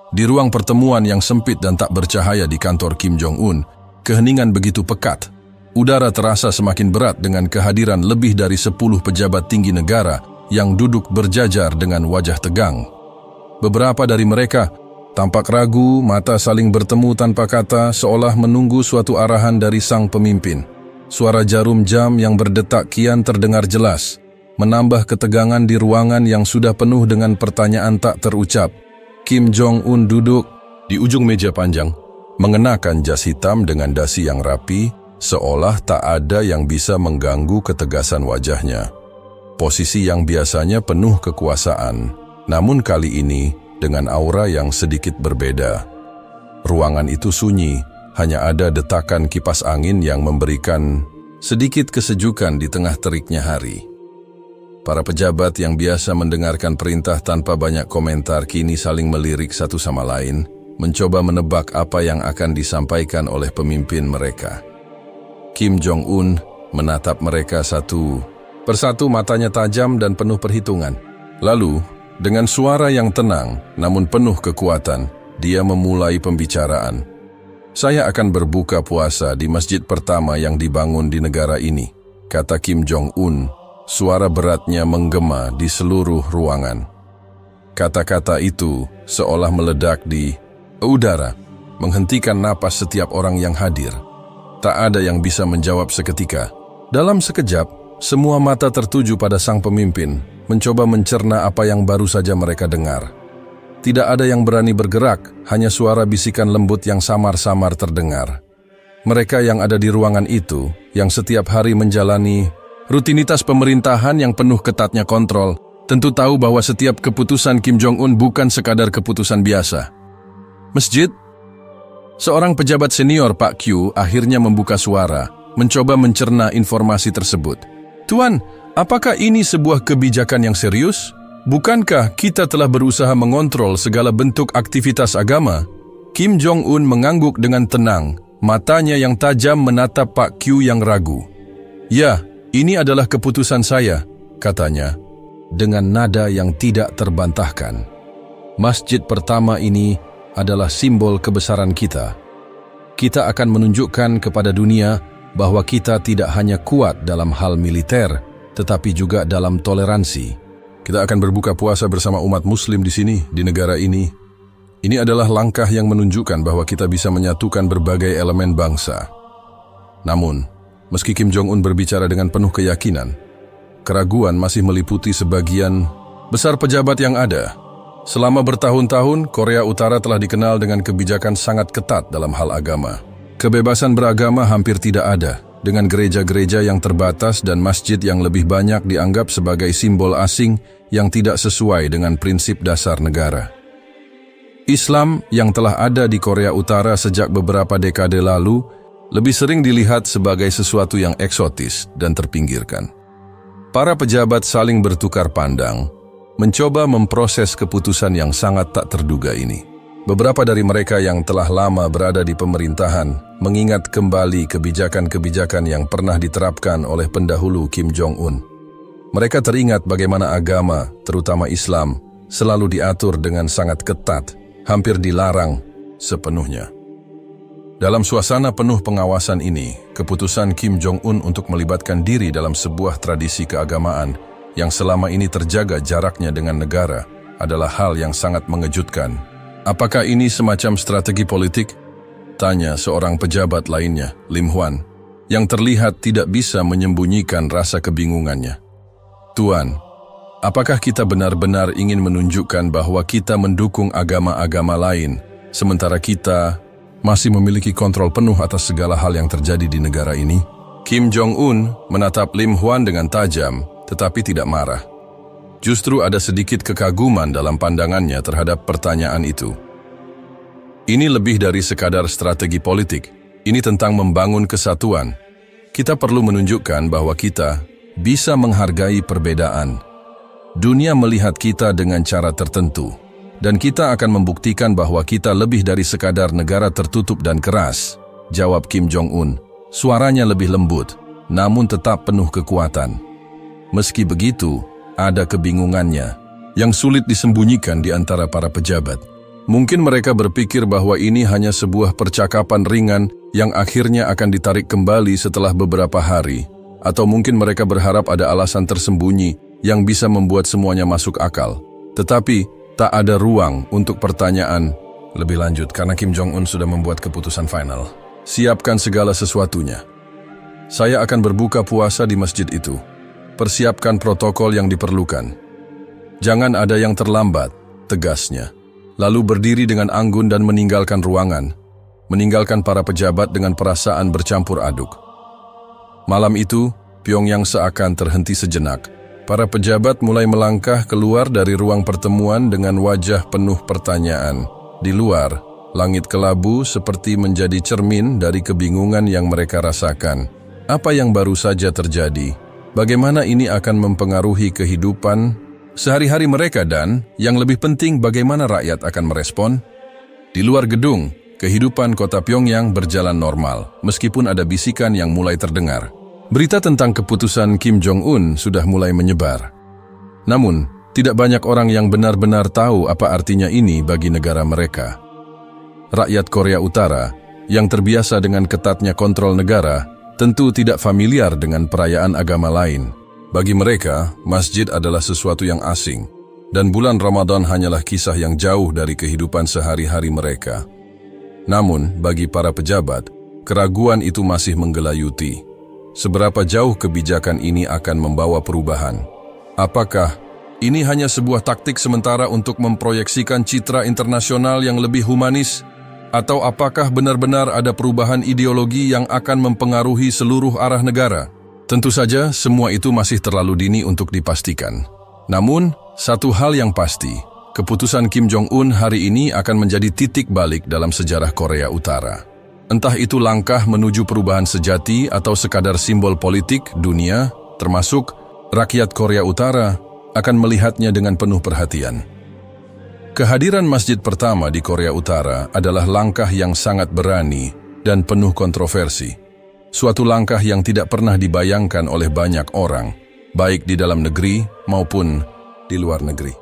Di ruang pertemuan yang sempit dan tak bercahaya di kantor Kim Jong-un, keheningan begitu pekat. Udara terasa semakin berat dengan kehadiran lebih dari 10 pejabat tinggi negara yang duduk berjajar dengan wajah tegang. Beberapa dari mereka tampak ragu, mata saling bertemu tanpa kata, seolah menunggu suatu arahan dari sang pemimpin. Suara jarum jam yang berdetak kian terdengar jelas, menambah ketegangan di ruangan yang sudah penuh dengan pertanyaan tak terucap. Kim Jong-un duduk di ujung meja panjang, mengenakan jas hitam dengan dasi yang rapi, seolah tak ada yang bisa mengganggu ketegasan wajahnya. Posisi yang biasanya penuh kekuasaan, namun kali ini dengan aura yang sedikit berbeda. Ruangan itu sunyi, hanya ada detakan kipas angin yang memberikan sedikit kesejukan di tengah teriknya hari. Para pejabat yang biasa mendengarkan perintah tanpa banyak komentar kini saling melirik satu sama lain, mencoba menebak apa yang akan disampaikan oleh pemimpin mereka. Kim Jong-un menatap mereka satu persatu, matanya tajam dan penuh perhitungan. Lalu, dengan suara yang tenang namun penuh kekuatan, dia memulai pembicaraan. "Saya akan berbuka puasa di masjid pertama yang dibangun di negara ini," kata Kim Jong-un. Suara beratnya menggema di seluruh ruangan. Kata-kata itu seolah meledak di udara, menghentikan napas setiap orang yang hadir. Tak ada yang bisa menjawab seketika. Dalam sekejap, semua mata tertuju pada sang pemimpin, mencoba mencerna apa yang baru saja mereka dengar. Tidak ada yang berani bergerak, hanya suara bisikan lembut yang samar-samar terdengar. Mereka yang ada di ruangan itu, yang setiap hari menjalani rutinitas pemerintahan yang penuh ketatnya kontrol, tentu tahu bahwa setiap keputusan Kim Jong-un bukan sekadar keputusan biasa. "Masjid?" Seorang pejabat senior, Pak Q, akhirnya membuka suara, mencoba mencerna informasi tersebut. "Tuan, apakah ini sebuah kebijakan yang serius? Bukankah kita telah berusaha mengontrol segala bentuk aktivitas agama?" Kim Jong-un mengangguk dengan tenang, matanya yang tajam menatap Pak Q yang ragu. "Ya, ini adalah keputusan saya," katanya, dengan nada yang tidak terbantahkan. "Masjid pertama ini adalah simbol kebesaran kita. Kita akan menunjukkan kepada dunia bahwa kita tidak hanya kuat dalam hal militer, tetapi juga dalam toleransi. Kita akan berbuka puasa bersama umat muslim di sini, di negara ini. Ini adalah langkah yang menunjukkan bahwa kita bisa menyatukan berbagai elemen bangsa." Namun, meski Kim Jong-un berbicara dengan penuh keyakinan, keraguan masih meliputi sebagian besar pejabat yang ada. Selama bertahun-tahun, Korea Utara telah dikenal dengan kebijakan sangat ketat dalam hal agama. Kebebasan beragama hampir tidak ada, dengan gereja-gereja yang terbatas dan masjid yang lebih banyak dianggap sebagai simbol asing yang tidak sesuai dengan prinsip dasar negara. Islam yang telah ada di Korea Utara sejak beberapa dekade lalu lebih sering dilihat sebagai sesuatu yang eksotis dan terpinggirkan. Para pejabat saling bertukar pandang, mencoba memproses keputusan yang sangat tak terduga ini. Beberapa dari mereka yang telah lama berada di pemerintahan mengingat kembali kebijakan-kebijakan yang pernah diterapkan oleh pendahulu Kim Jong-un. Mereka teringat bagaimana agama, terutama Islam, selalu diatur dengan sangat ketat, hampir dilarang sepenuhnya. Dalam suasana penuh pengawasan ini, keputusan Kim Jong-un untuk melibatkan diri dalam sebuah tradisi keagamaan yang selama ini terjaga jaraknya dengan negara adalah hal yang sangat mengejutkan. "Apakah ini semacam strategi politik?" tanya seorang pejabat lainnya, Lim Hwan, yang terlihat tidak bisa menyembunyikan rasa kebingungannya. "Tuan, apakah kita benar-benar ingin menunjukkan bahwa kita mendukung agama-agama lain, sementara kita masih memiliki kontrol penuh atas segala hal yang terjadi di negara ini?" Kim Jong-un menatap Lim Hwan dengan tajam, tetapi tidak marah. Justru ada sedikit kekaguman dalam pandangannya terhadap pertanyaan itu. "Ini lebih dari sekadar strategi politik. Ini tentang membangun kesatuan. Kita perlu menunjukkan bahwa kita bisa menghargai perbedaan. Dunia melihat kita dengan cara tertentu, dan kita akan membuktikan bahwa kita lebih dari sekadar negara tertutup dan keras," jawab Kim Jong-un. Suaranya lebih lembut, namun tetap penuh kekuatan. Meski begitu, ada kebingungannya yang sulit disembunyikan di antara para pejabat. Mungkin mereka berpikir bahwa ini hanya sebuah percakapan ringan yang akhirnya akan ditarik kembali setelah beberapa hari. Atau mungkin mereka berharap ada alasan tersembunyi yang bisa membuat semuanya masuk akal. Tetapi, tak ada ruang untuk pertanyaan lebih lanjut karena Kim Jong-un sudah membuat keputusan final. Siapkan segala sesuatunya. Saya akan berbuka puasa di masjid itu. Persiapkan protokol yang diperlukan. Jangan ada yang terlambat, tegasnya. Lalu berdiri dengan anggun dan meninggalkan ruangan. Meninggalkan para pejabat dengan perasaan bercampur aduk. Malam itu, Pyongyang seakan terhenti sejenak. Para pejabat mulai melangkah keluar dari ruang pertemuan dengan wajah penuh pertanyaan. Di luar, langit kelabu seperti menjadi cermin dari kebingungan yang mereka rasakan. Apa yang baru saja terjadi? Bagaimana ini akan mempengaruhi kehidupan sehari-hari mereka dan, yang lebih penting, bagaimana rakyat akan merespon? Di luar gedung, kehidupan kota Pyongyang berjalan normal, meskipun ada bisikan yang mulai terdengar. Berita tentang keputusan Kim Jong-un sudah mulai menyebar. Namun, tidak banyak orang yang benar-benar tahu apa artinya ini bagi negara mereka. Rakyat Korea Utara, yang terbiasa dengan ketatnya kontrol negara, tentu tidak familiar dengan perayaan agama lain. Bagi mereka, masjid adalah sesuatu yang asing, dan bulan Ramadan hanyalah kisah yang jauh dari kehidupan sehari-hari mereka. Namun, bagi para pejabat, keraguan itu masih menggelayuti. Seberapa jauh kebijakan ini akan membawa perubahan? Apakah ini hanya sebuah taktik sementara untuk memproyeksikan citra internasional yang lebih humanis? Atau apakah benar-benar ada perubahan ideologi yang akan mempengaruhi seluruh arah negara? Tentu saja, semua itu masih terlalu dini untuk dipastikan. Namun, satu hal yang pasti, keputusan Kim Jong-un hari ini akan menjadi titik balik dalam sejarah Korea Utara. Entah itu langkah menuju perubahan sejati atau sekadar simbol politik, dunia, termasuk rakyat Korea Utara, akan melihatnya dengan penuh perhatian. Kehadiran masjid pertama di Korea Utara adalah langkah yang sangat berani dan penuh kontroversi. Suatu langkah yang tidak pernah dibayangkan oleh banyak orang, baik di dalam negeri maupun di luar negeri.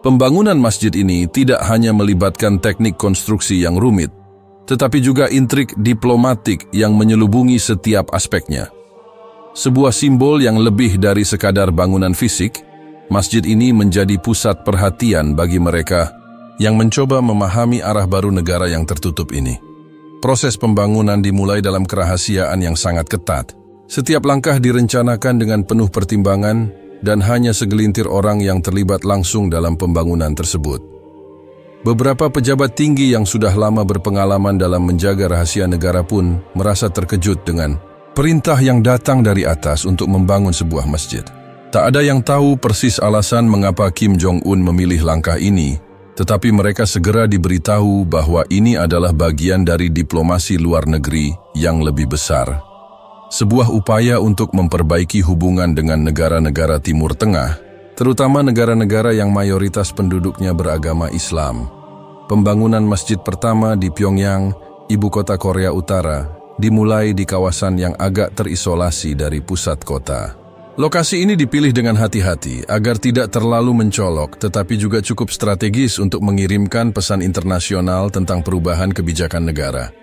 Pembangunan masjid ini tidak hanya melibatkan teknik konstruksi yang rumit, tetapi juga intrik diplomatik yang menyelubungi setiap aspeknya. Sebuah simbol yang lebih dari sekadar bangunan fisik, masjid ini menjadi pusat perhatian bagi mereka yang mencoba memahami arah baru negara yang tertutup ini. Proses pembangunan dimulai dalam kerahasiaan yang sangat ketat. Setiap langkah direncanakan dengan penuh pertimbangan dan hanya segelintir orang yang terlibat langsung dalam pembangunan tersebut. Beberapa pejabat tinggi yang sudah lama berpengalaman dalam menjaga rahasia negara pun merasa terkejut dengan perintah yang datang dari atas untuk membangun sebuah masjid. Tak ada yang tahu persis alasan mengapa Kim Jong-un memilih langkah ini, tetapi mereka segera diberitahu bahwa ini adalah bagian dari diplomasi luar negeri yang lebih besar. Sebuah upaya untuk memperbaiki hubungan dengan negara-negara Timur Tengah, terutama negara-negara yang mayoritas penduduknya beragama Islam. Pembangunan masjid pertama di Pyongyang, ibu kota Korea Utara, dimulai di kawasan yang agak terisolasi dari pusat kota. Lokasi ini dipilih dengan hati-hati agar tidak terlalu mencolok tetapi juga cukup strategis untuk mengirimkan pesan internasional tentang perubahan kebijakan negara.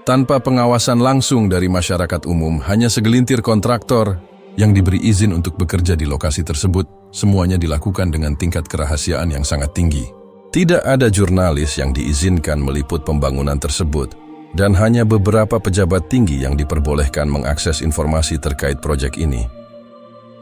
Tanpa pengawasan langsung dari masyarakat umum, hanya segelintir kontraktor yang diberi izin untuk bekerja di lokasi tersebut, semuanya dilakukan dengan tingkat kerahasiaan yang sangat tinggi. Tidak ada jurnalis yang diizinkan meliput pembangunan tersebut, dan hanya beberapa pejabat tinggi yang diperbolehkan mengakses informasi terkait proyek ini.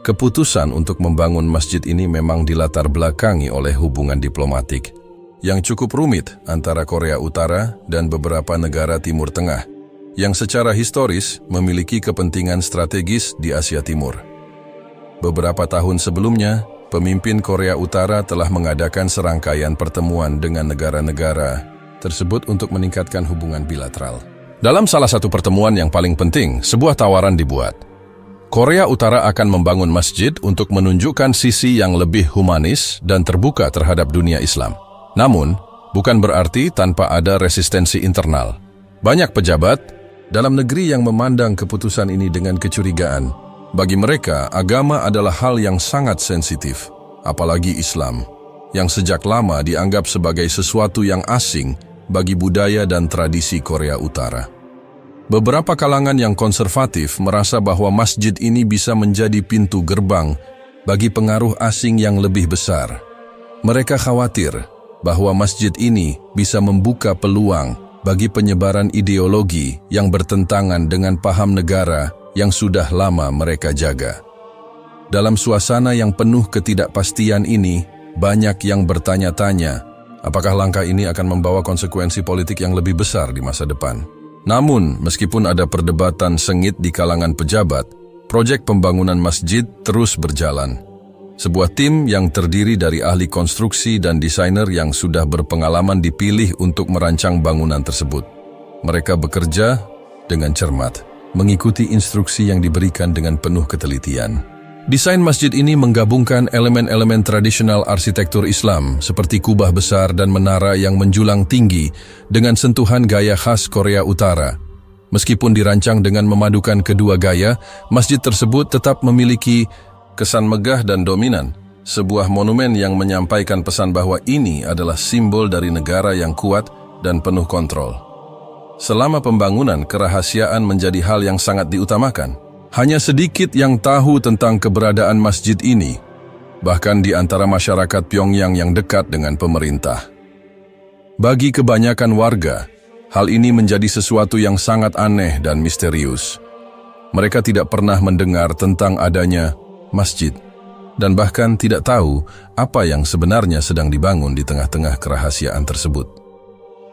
Keputusan untuk membangun masjid ini memang dilatar belakangi oleh hubungan diplomatik yang cukup rumit antara Korea Utara dan beberapa negara Timur Tengah yang secara historis memiliki kepentingan strategis di Asia Timur. Beberapa tahun sebelumnya, pemimpin Korea Utara telah mengadakan serangkaian pertemuan dengan negara-negara tersebut untuk meningkatkan hubungan bilateral. Dalam salah satu pertemuan yang paling penting, sebuah tawaran dibuat. Korea Utara akan membangun masjid untuk menunjukkan sisi yang lebih humanis dan terbuka terhadap dunia Islam. Namun, bukan berarti tanpa ada resistensi internal. Banyak pejabat dalam negeri yang memandang keputusan ini dengan kecurigaan. Bagi mereka, agama adalah hal yang sangat sensitif, apalagi Islam, yang sejak lama dianggap sebagai sesuatu yang asing bagi budaya dan tradisi Korea Utara. Beberapa kalangan yang konservatif merasa bahwa masjid ini bisa menjadi pintu gerbang bagi pengaruh asing yang lebih besar. Mereka khawatir bahwa masjid ini bisa membuka peluang bagi penyebaran ideologi yang bertentangan dengan paham negara yang sudah lama mereka jaga. Dalam suasana yang penuh ketidakpastian ini, banyak yang bertanya-tanya, apakah langkah ini akan membawa konsekuensi politik yang lebih besar di masa depan? Namun, meskipun ada perdebatan sengit di kalangan pejabat, proyek pembangunan masjid terus berjalan. Sebuah tim yang terdiri dari ahli konstruksi dan desainer yang sudah berpengalaman dipilih untuk merancang bangunan tersebut. Mereka bekerja dengan cermat, mengikuti instruksi yang diberikan dengan penuh ketelitian. Desain masjid ini menggabungkan elemen-elemen tradisional arsitektur Islam seperti kubah besar dan menara yang menjulang tinggi dengan sentuhan gaya khas Korea Utara. Meskipun dirancang dengan memadukan kedua gaya, masjid tersebut tetap memiliki kesan megah dan dominan, sebuah monumen yang menyampaikan pesan bahwa ini adalah simbol dari negara yang kuat dan penuh kontrol. Selama pembangunan, kerahasiaan menjadi hal yang sangat diutamakan. Hanya sedikit yang tahu tentang keberadaan masjid ini, bahkan di antara masyarakat Pyongyang yang dekat dengan pemerintah. Bagi kebanyakan warga, hal ini menjadi sesuatu yang sangat aneh dan misterius. Mereka tidak pernah mendengar tentang adanya masjid, dan bahkan tidak tahu apa yang sebenarnya sedang dibangun di tengah-tengah kerahasiaan tersebut.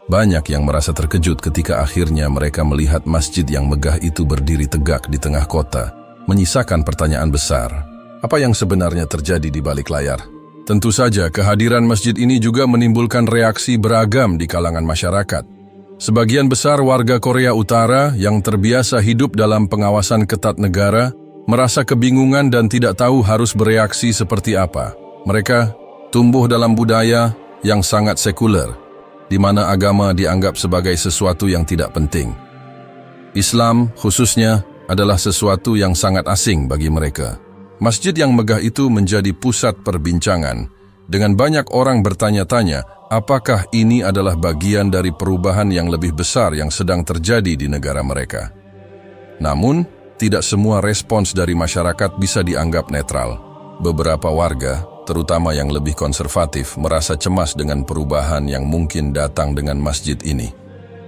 Banyak yang merasa terkejut ketika akhirnya mereka melihat masjid yang megah itu berdiri tegak di tengah kota, menyisakan pertanyaan besar. Apa yang sebenarnya terjadi di balik layar? Tentu saja kehadiran masjid ini juga menimbulkan reaksi beragam di kalangan masyarakat. Sebagian besar warga Korea Utara yang terbiasa hidup dalam pengawasan ketat negara merasa kebingungan dan tidak tahu harus bereaksi seperti apa. Mereka tumbuh dalam budaya yang sangat sekuler, di mana agama dianggap sebagai sesuatu yang tidak penting. Islam khususnya adalah sesuatu yang sangat asing bagi mereka. Masjid yang megah itu menjadi pusat perbincangan, dengan banyak orang bertanya-tanya apakah ini adalah bagian dari perubahan yang lebih besar yang sedang terjadi di negara mereka. Namun, tidak semua respons dari masyarakat bisa dianggap netral. Beberapa warga, terutama yang lebih konservatif, merasa cemas dengan perubahan yang mungkin datang dengan masjid ini.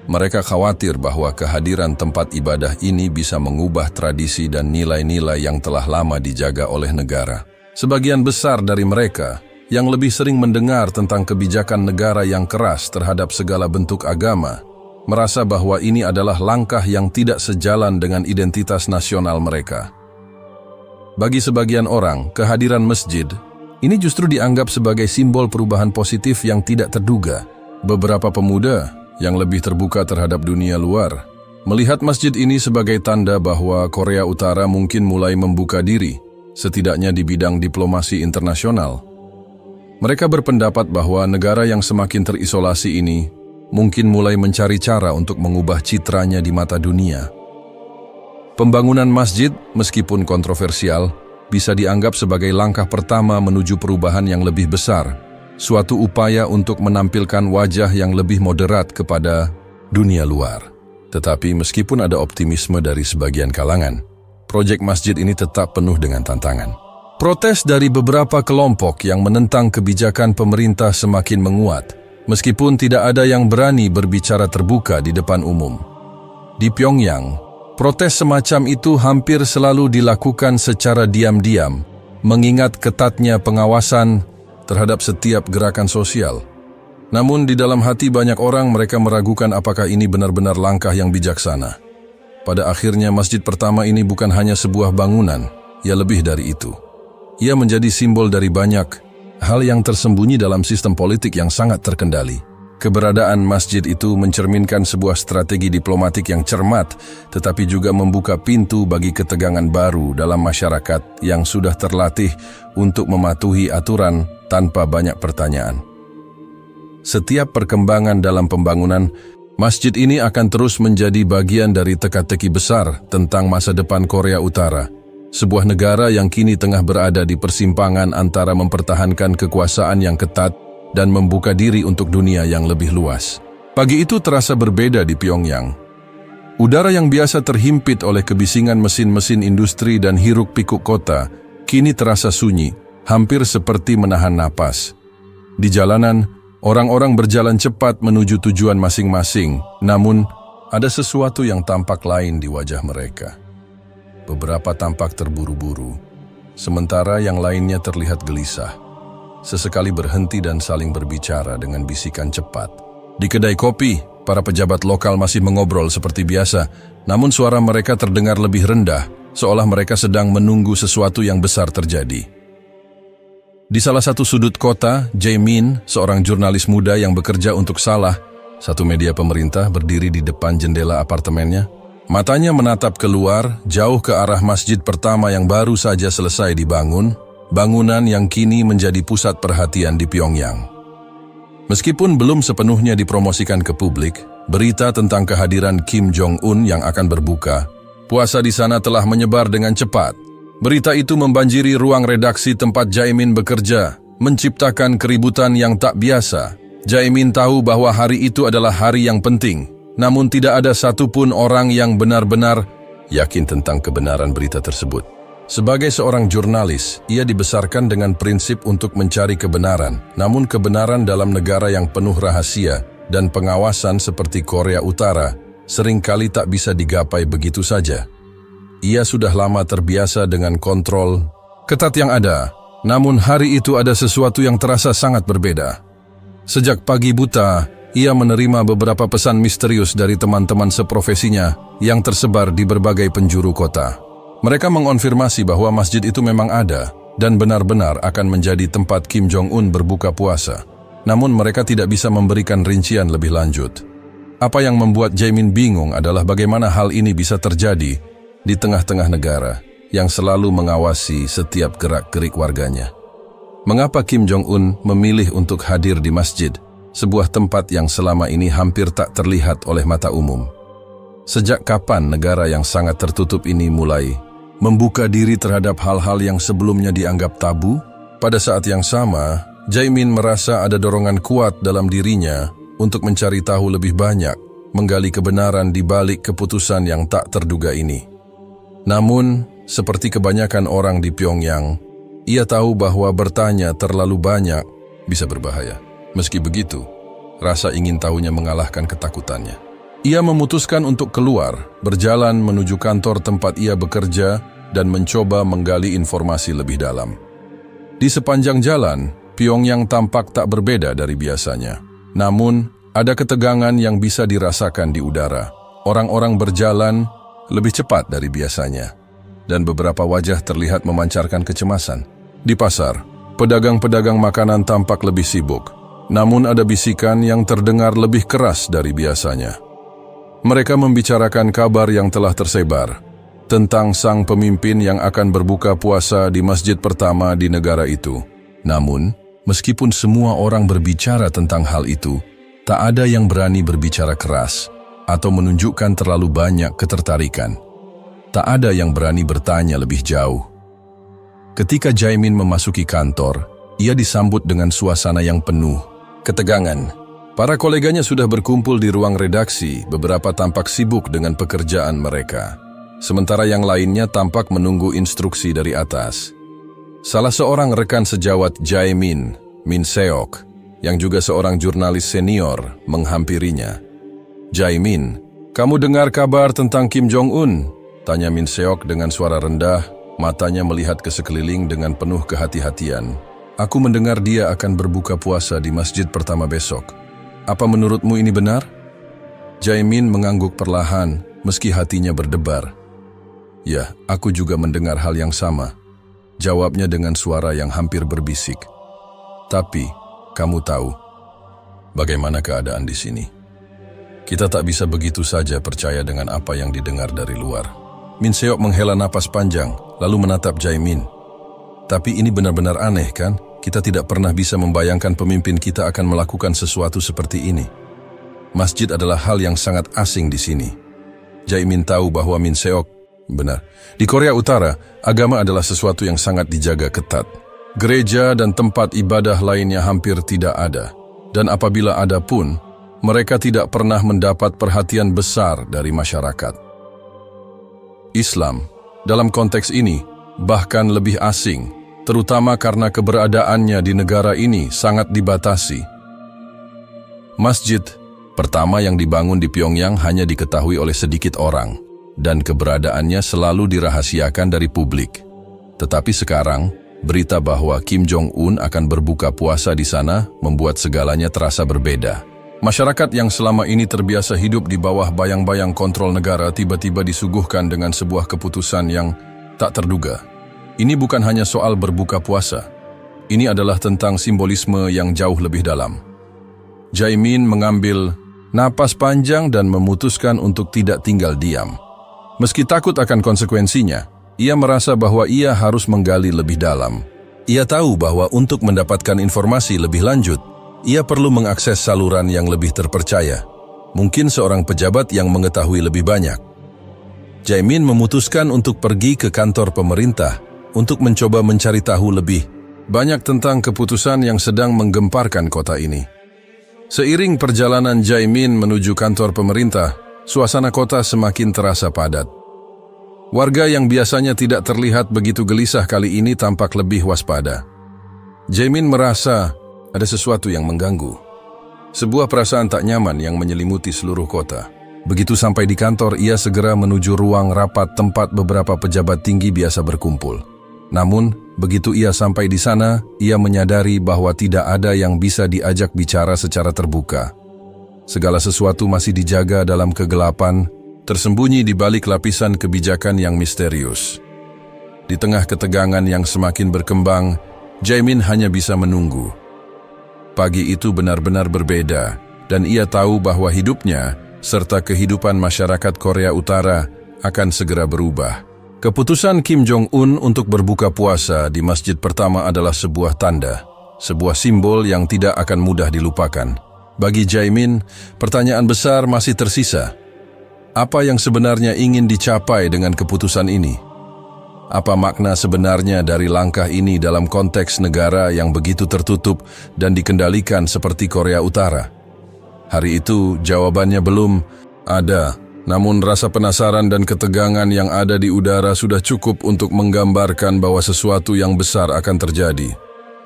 Mereka khawatir bahwa kehadiran tempat ibadah ini bisa mengubah tradisi dan nilai-nilai yang telah lama dijaga oleh negara. Sebagian besar dari mereka, yang lebih sering mendengar tentang kebijakan negara yang keras terhadap segala bentuk agama, merasa bahwa ini adalah langkah yang tidak sejalan dengan identitas nasional mereka. Bagi sebagian orang, kehadiran masjid ini justru dianggap sebagai simbol perubahan positif yang tidak terduga. Beberapa pemuda yang lebih terbuka terhadap dunia luar melihat masjid ini sebagai tanda bahwa Korea Utara mungkin mulai membuka diri, setidaknya di bidang diplomasi internasional. Mereka berpendapat bahwa negara yang semakin terisolasi ini mungkin mulai mencari cara untuk mengubah citranya di mata dunia. Pembangunan masjid, meskipun kontroversial, bisa dianggap sebagai langkah pertama menuju perubahan yang lebih besar, suatu upaya untuk menampilkan wajah yang lebih moderat kepada dunia luar. Tetapi meskipun ada optimisme dari sebagian kalangan, proyek masjid ini tetap penuh dengan tantangan. Protes dari beberapa kelompok yang menentang kebijakan pemerintah semakin menguat, meskipun tidak ada yang berani berbicara terbuka di depan umum. Di Pyongyang, protes semacam itu hampir selalu dilakukan secara diam-diam, mengingat ketatnya pengawasan terhadap setiap gerakan sosial. Namun di dalam hati banyak orang mereka meragukan apakah ini benar-benar langkah yang bijaksana. Pada akhirnya masjid pertama ini bukan hanya sebuah bangunan, ia lebih dari itu. Ia menjadi simbol dari banyak hal yang tersembunyi dalam sistem politik yang sangat terkendali. Keberadaan masjid itu mencerminkan sebuah strategi diplomatik yang cermat, tetapi juga membuka pintu bagi ketegangan baru dalam masyarakat yang sudah terlatih untuk mematuhi aturan tanpa banyak pertanyaan. Setiap perkembangan dalam pembangunan, masjid ini akan terus menjadi bagian dari teka-teki besar tentang masa depan Korea Utara, sebuah negara yang kini tengah berada di persimpangan antara mempertahankan kekuasaan yang ketat dan membuka diri untuk dunia yang lebih luas. Pagi itu terasa berbeda di Pyongyang. Udara yang biasa terhimpit oleh kebisingan mesin-mesin industri dan hiruk-pikuk kota, kini terasa sunyi, hampir seperti menahan napas. Di jalanan, orang-orang berjalan cepat menuju tujuan masing-masing, namun ada sesuatu yang tampak lain di wajah mereka. Beberapa tampak terburu-buru, sementara yang lainnya terlihat gelisah. Sesekali berhenti dan saling berbicara dengan bisikan cepat. Di kedai kopi, para pejabat lokal masih mengobrol seperti biasa, namun suara mereka terdengar lebih rendah, seolah mereka sedang menunggu sesuatu yang besar terjadi. Di salah satu sudut kota, Jae-min, seorang jurnalis muda yang bekerja untuk Salah, satu media pemerintah, berdiri di depan jendela apartemennya. Matanya menatap keluar, jauh ke arah masjid pertama yang baru saja selesai dibangun, bangunan yang kini menjadi pusat perhatian di Pyongyang. Meskipun belum sepenuhnya dipromosikan ke publik, berita tentang kehadiran Kim Jong-un yang akan berbuka puasa di sana telah menyebar dengan cepat. Berita itu membanjiri ruang redaksi tempat Jae-min bekerja, menciptakan keributan yang tak biasa. Jae-min tahu bahwa hari itu adalah hari yang penting, namun tidak ada satupun orang yang benar-benar yakin tentang kebenaran berita tersebut. Sebagai seorang jurnalis, ia dibesarkan dengan prinsip untuk mencari kebenaran, namun kebenaran dalam negara yang penuh rahasia dan pengawasan seperti Korea Utara seringkali tak bisa digapai begitu saja. Ia sudah lama terbiasa dengan kontrol ketat yang ada, namun hari itu ada sesuatu yang terasa sangat berbeda. Sejak pagi buta, ia menerima beberapa pesan misterius dari teman-teman seprofesinya yang tersebar di berbagai penjuru kota. Mereka mengonfirmasi bahwa masjid itu memang ada dan benar-benar akan menjadi tempat Kim Jong-un berbuka puasa. Namun mereka tidak bisa memberikan rincian lebih lanjut. Apa yang membuat Jae-min bingung adalah bagaimana hal ini bisa terjadi di tengah-tengah negara yang selalu mengawasi setiap gerak-gerik warganya. Mengapa Kim Jong-un memilih untuk hadir di masjid, sebuah tempat yang selama ini hampir tak terlihat oleh mata umum? Sejak kapan negara yang sangat tertutup ini mulai membuka diri terhadap hal-hal yang sebelumnya dianggap tabu? Pada saat yang sama, Jae-min merasa ada dorongan kuat dalam dirinya untuk mencari tahu lebih banyak, menggali kebenaran di balik keputusan yang tak terduga ini. Namun, seperti kebanyakan orang di Pyongyang, ia tahu bahwa bertanya terlalu banyak bisa berbahaya. Meski begitu, rasa ingin tahunya mengalahkan ketakutannya. Ia memutuskan untuk keluar, berjalan menuju kantor tempat ia bekerja, dan mencoba menggali informasi lebih dalam. Di sepanjang jalan, Pyongyang tampak tak berbeda dari biasanya. Namun, ada ketegangan yang bisa dirasakan di udara. Orang-orang berjalan lebih cepat dari biasanya, dan beberapa wajah terlihat memancarkan kecemasan. Di pasar, pedagang-pedagang makanan tampak lebih sibuk, namun ada bisikan yang terdengar lebih keras dari biasanya. Mereka membicarakan kabar yang telah tersebar tentang sang pemimpin yang akan berbuka puasa di masjid pertama di negara itu. Namun, meskipun semua orang berbicara tentang hal itu, tak ada yang berani berbicara keras atau menunjukkan terlalu banyak ketertarikan. Tak ada yang berani bertanya lebih jauh. Ketika Jae-min memasuki kantor, ia disambut dengan suasana yang penuh ketegangan. Para koleganya sudah berkumpul di ruang redaksi, beberapa tampak sibuk dengan pekerjaan mereka. Sementara yang lainnya tampak menunggu instruksi dari atas. Salah seorang rekan sejawat Jae-min, Min Seok, yang juga seorang jurnalis senior, menghampirinya. "Jae-min, kamu dengar kabar tentang Kim Jong-un?" tanya Min Seok dengan suara rendah, matanya melihat ke sekeliling dengan penuh kehati-hatian. "Aku mendengar dia akan berbuka puasa di masjid pertama besok. Apa menurutmu ini benar?" Jae-min mengangguk perlahan, meski hatinya berdebar. "Ya, aku juga mendengar hal yang sama," jawabnya dengan suara yang hampir berbisik. "Tapi, kamu tahu bagaimana keadaan di sini. Kita tak bisa begitu saja percaya dengan apa yang didengar dari luar." Min Seok menghela napas panjang, lalu menatap Jae-min. "Tapi ini benar-benar aneh, kan? Kita tidak pernah bisa membayangkan pemimpin kita akan melakukan sesuatu seperti ini. Masjid adalah hal yang sangat asing di sini." Jae-min tahu bahwa Min Seok benar. Di Korea Utara, agama adalah sesuatu yang sangat dijaga ketat. Gereja dan tempat ibadah lainnya hampir tidak ada. Dan apabila ada pun, mereka tidak pernah mendapat perhatian besar dari masyarakat. Islam, dalam konteks ini, bahkan lebih asing, terutama karena keberadaannya di negara ini sangat dibatasi. Masjid pertama yang dibangun di Pyongyang hanya diketahui oleh sedikit orang, dan keberadaannya selalu dirahasiakan dari publik. Tetapi sekarang, berita bahwa Kim Jong-un akan berbuka puasa di sana membuat segalanya terasa berbeda. Masyarakat yang selama ini terbiasa hidup di bawah bayang-bayang kontrol negara tiba-tiba disuguhkan dengan sebuah keputusan yang tak terduga. Ini bukan hanya soal berbuka puasa. Ini adalah tentang simbolisme yang jauh lebih dalam. Jae-min mengambil napas panjang dan memutuskan untuk tidak tinggal diam. Meski takut akan konsekuensinya, ia merasa bahwa ia harus menggali lebih dalam. Ia tahu bahwa untuk mendapatkan informasi lebih lanjut, ia perlu mengakses saluran yang lebih terpercaya. Mungkin seorang pejabat yang mengetahui lebih banyak. Jae-min memutuskan untuk pergi ke kantor pemerintah untuk mencoba mencari tahu lebih banyak tentang keputusan yang sedang menggemparkan kota ini. Seiring perjalanan Jae-min menuju kantor pemerintah, suasana kota semakin terasa padat. Warga yang biasanya tidak terlihat begitu gelisah kali ini tampak lebih waspada. Jae-min merasa ada sesuatu yang mengganggu. Sebuah perasaan tak nyaman yang menyelimuti seluruh kota. Begitu sampai di kantor, ia segera menuju ruang rapat tempat beberapa pejabat tinggi biasa berkumpul. Namun, begitu ia sampai di sana, ia menyadari bahwa tidak ada yang bisa diajak bicara secara terbuka. Segala sesuatu masih dijaga dalam kegelapan, tersembunyi di balik lapisan kebijakan yang misterius. Di tengah ketegangan yang semakin berkembang, Jae-min hanya bisa menunggu. Pagi itu benar-benar berbeda, dan ia tahu bahwa hidupnya serta kehidupan masyarakat Korea Utara akan segera berubah. Keputusan Kim Jong-un untuk berbuka puasa di masjid pertama adalah sebuah tanda, sebuah simbol yang tidak akan mudah dilupakan. Bagi Jae-min, pertanyaan besar masih tersisa. Apa yang sebenarnya ingin dicapai dengan keputusan ini? Apa makna sebenarnya dari langkah ini dalam konteks negara yang begitu tertutup dan dikendalikan seperti Korea Utara? Hari itu jawabannya belum ada. Namun rasa penasaran dan ketegangan yang ada di udara sudah cukup untuk menggambarkan bahwa sesuatu yang besar akan terjadi.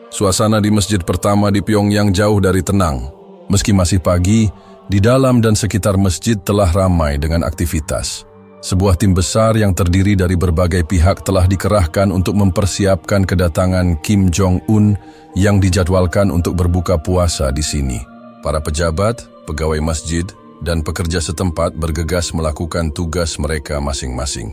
Suasana di masjid pertama di Pyongyang jauh dari tenang. Meski masih pagi, di dalam dan sekitar masjid telah ramai dengan aktivitas. Sebuah tim besar yang terdiri dari berbagai pihak telah dikerahkan untuk mempersiapkan kedatangan Kim Jong-un yang dijadwalkan untuk berbuka puasa di sini. Para pejabat, pegawai masjid, dan pekerja setempat bergegas melakukan tugas mereka masing-masing.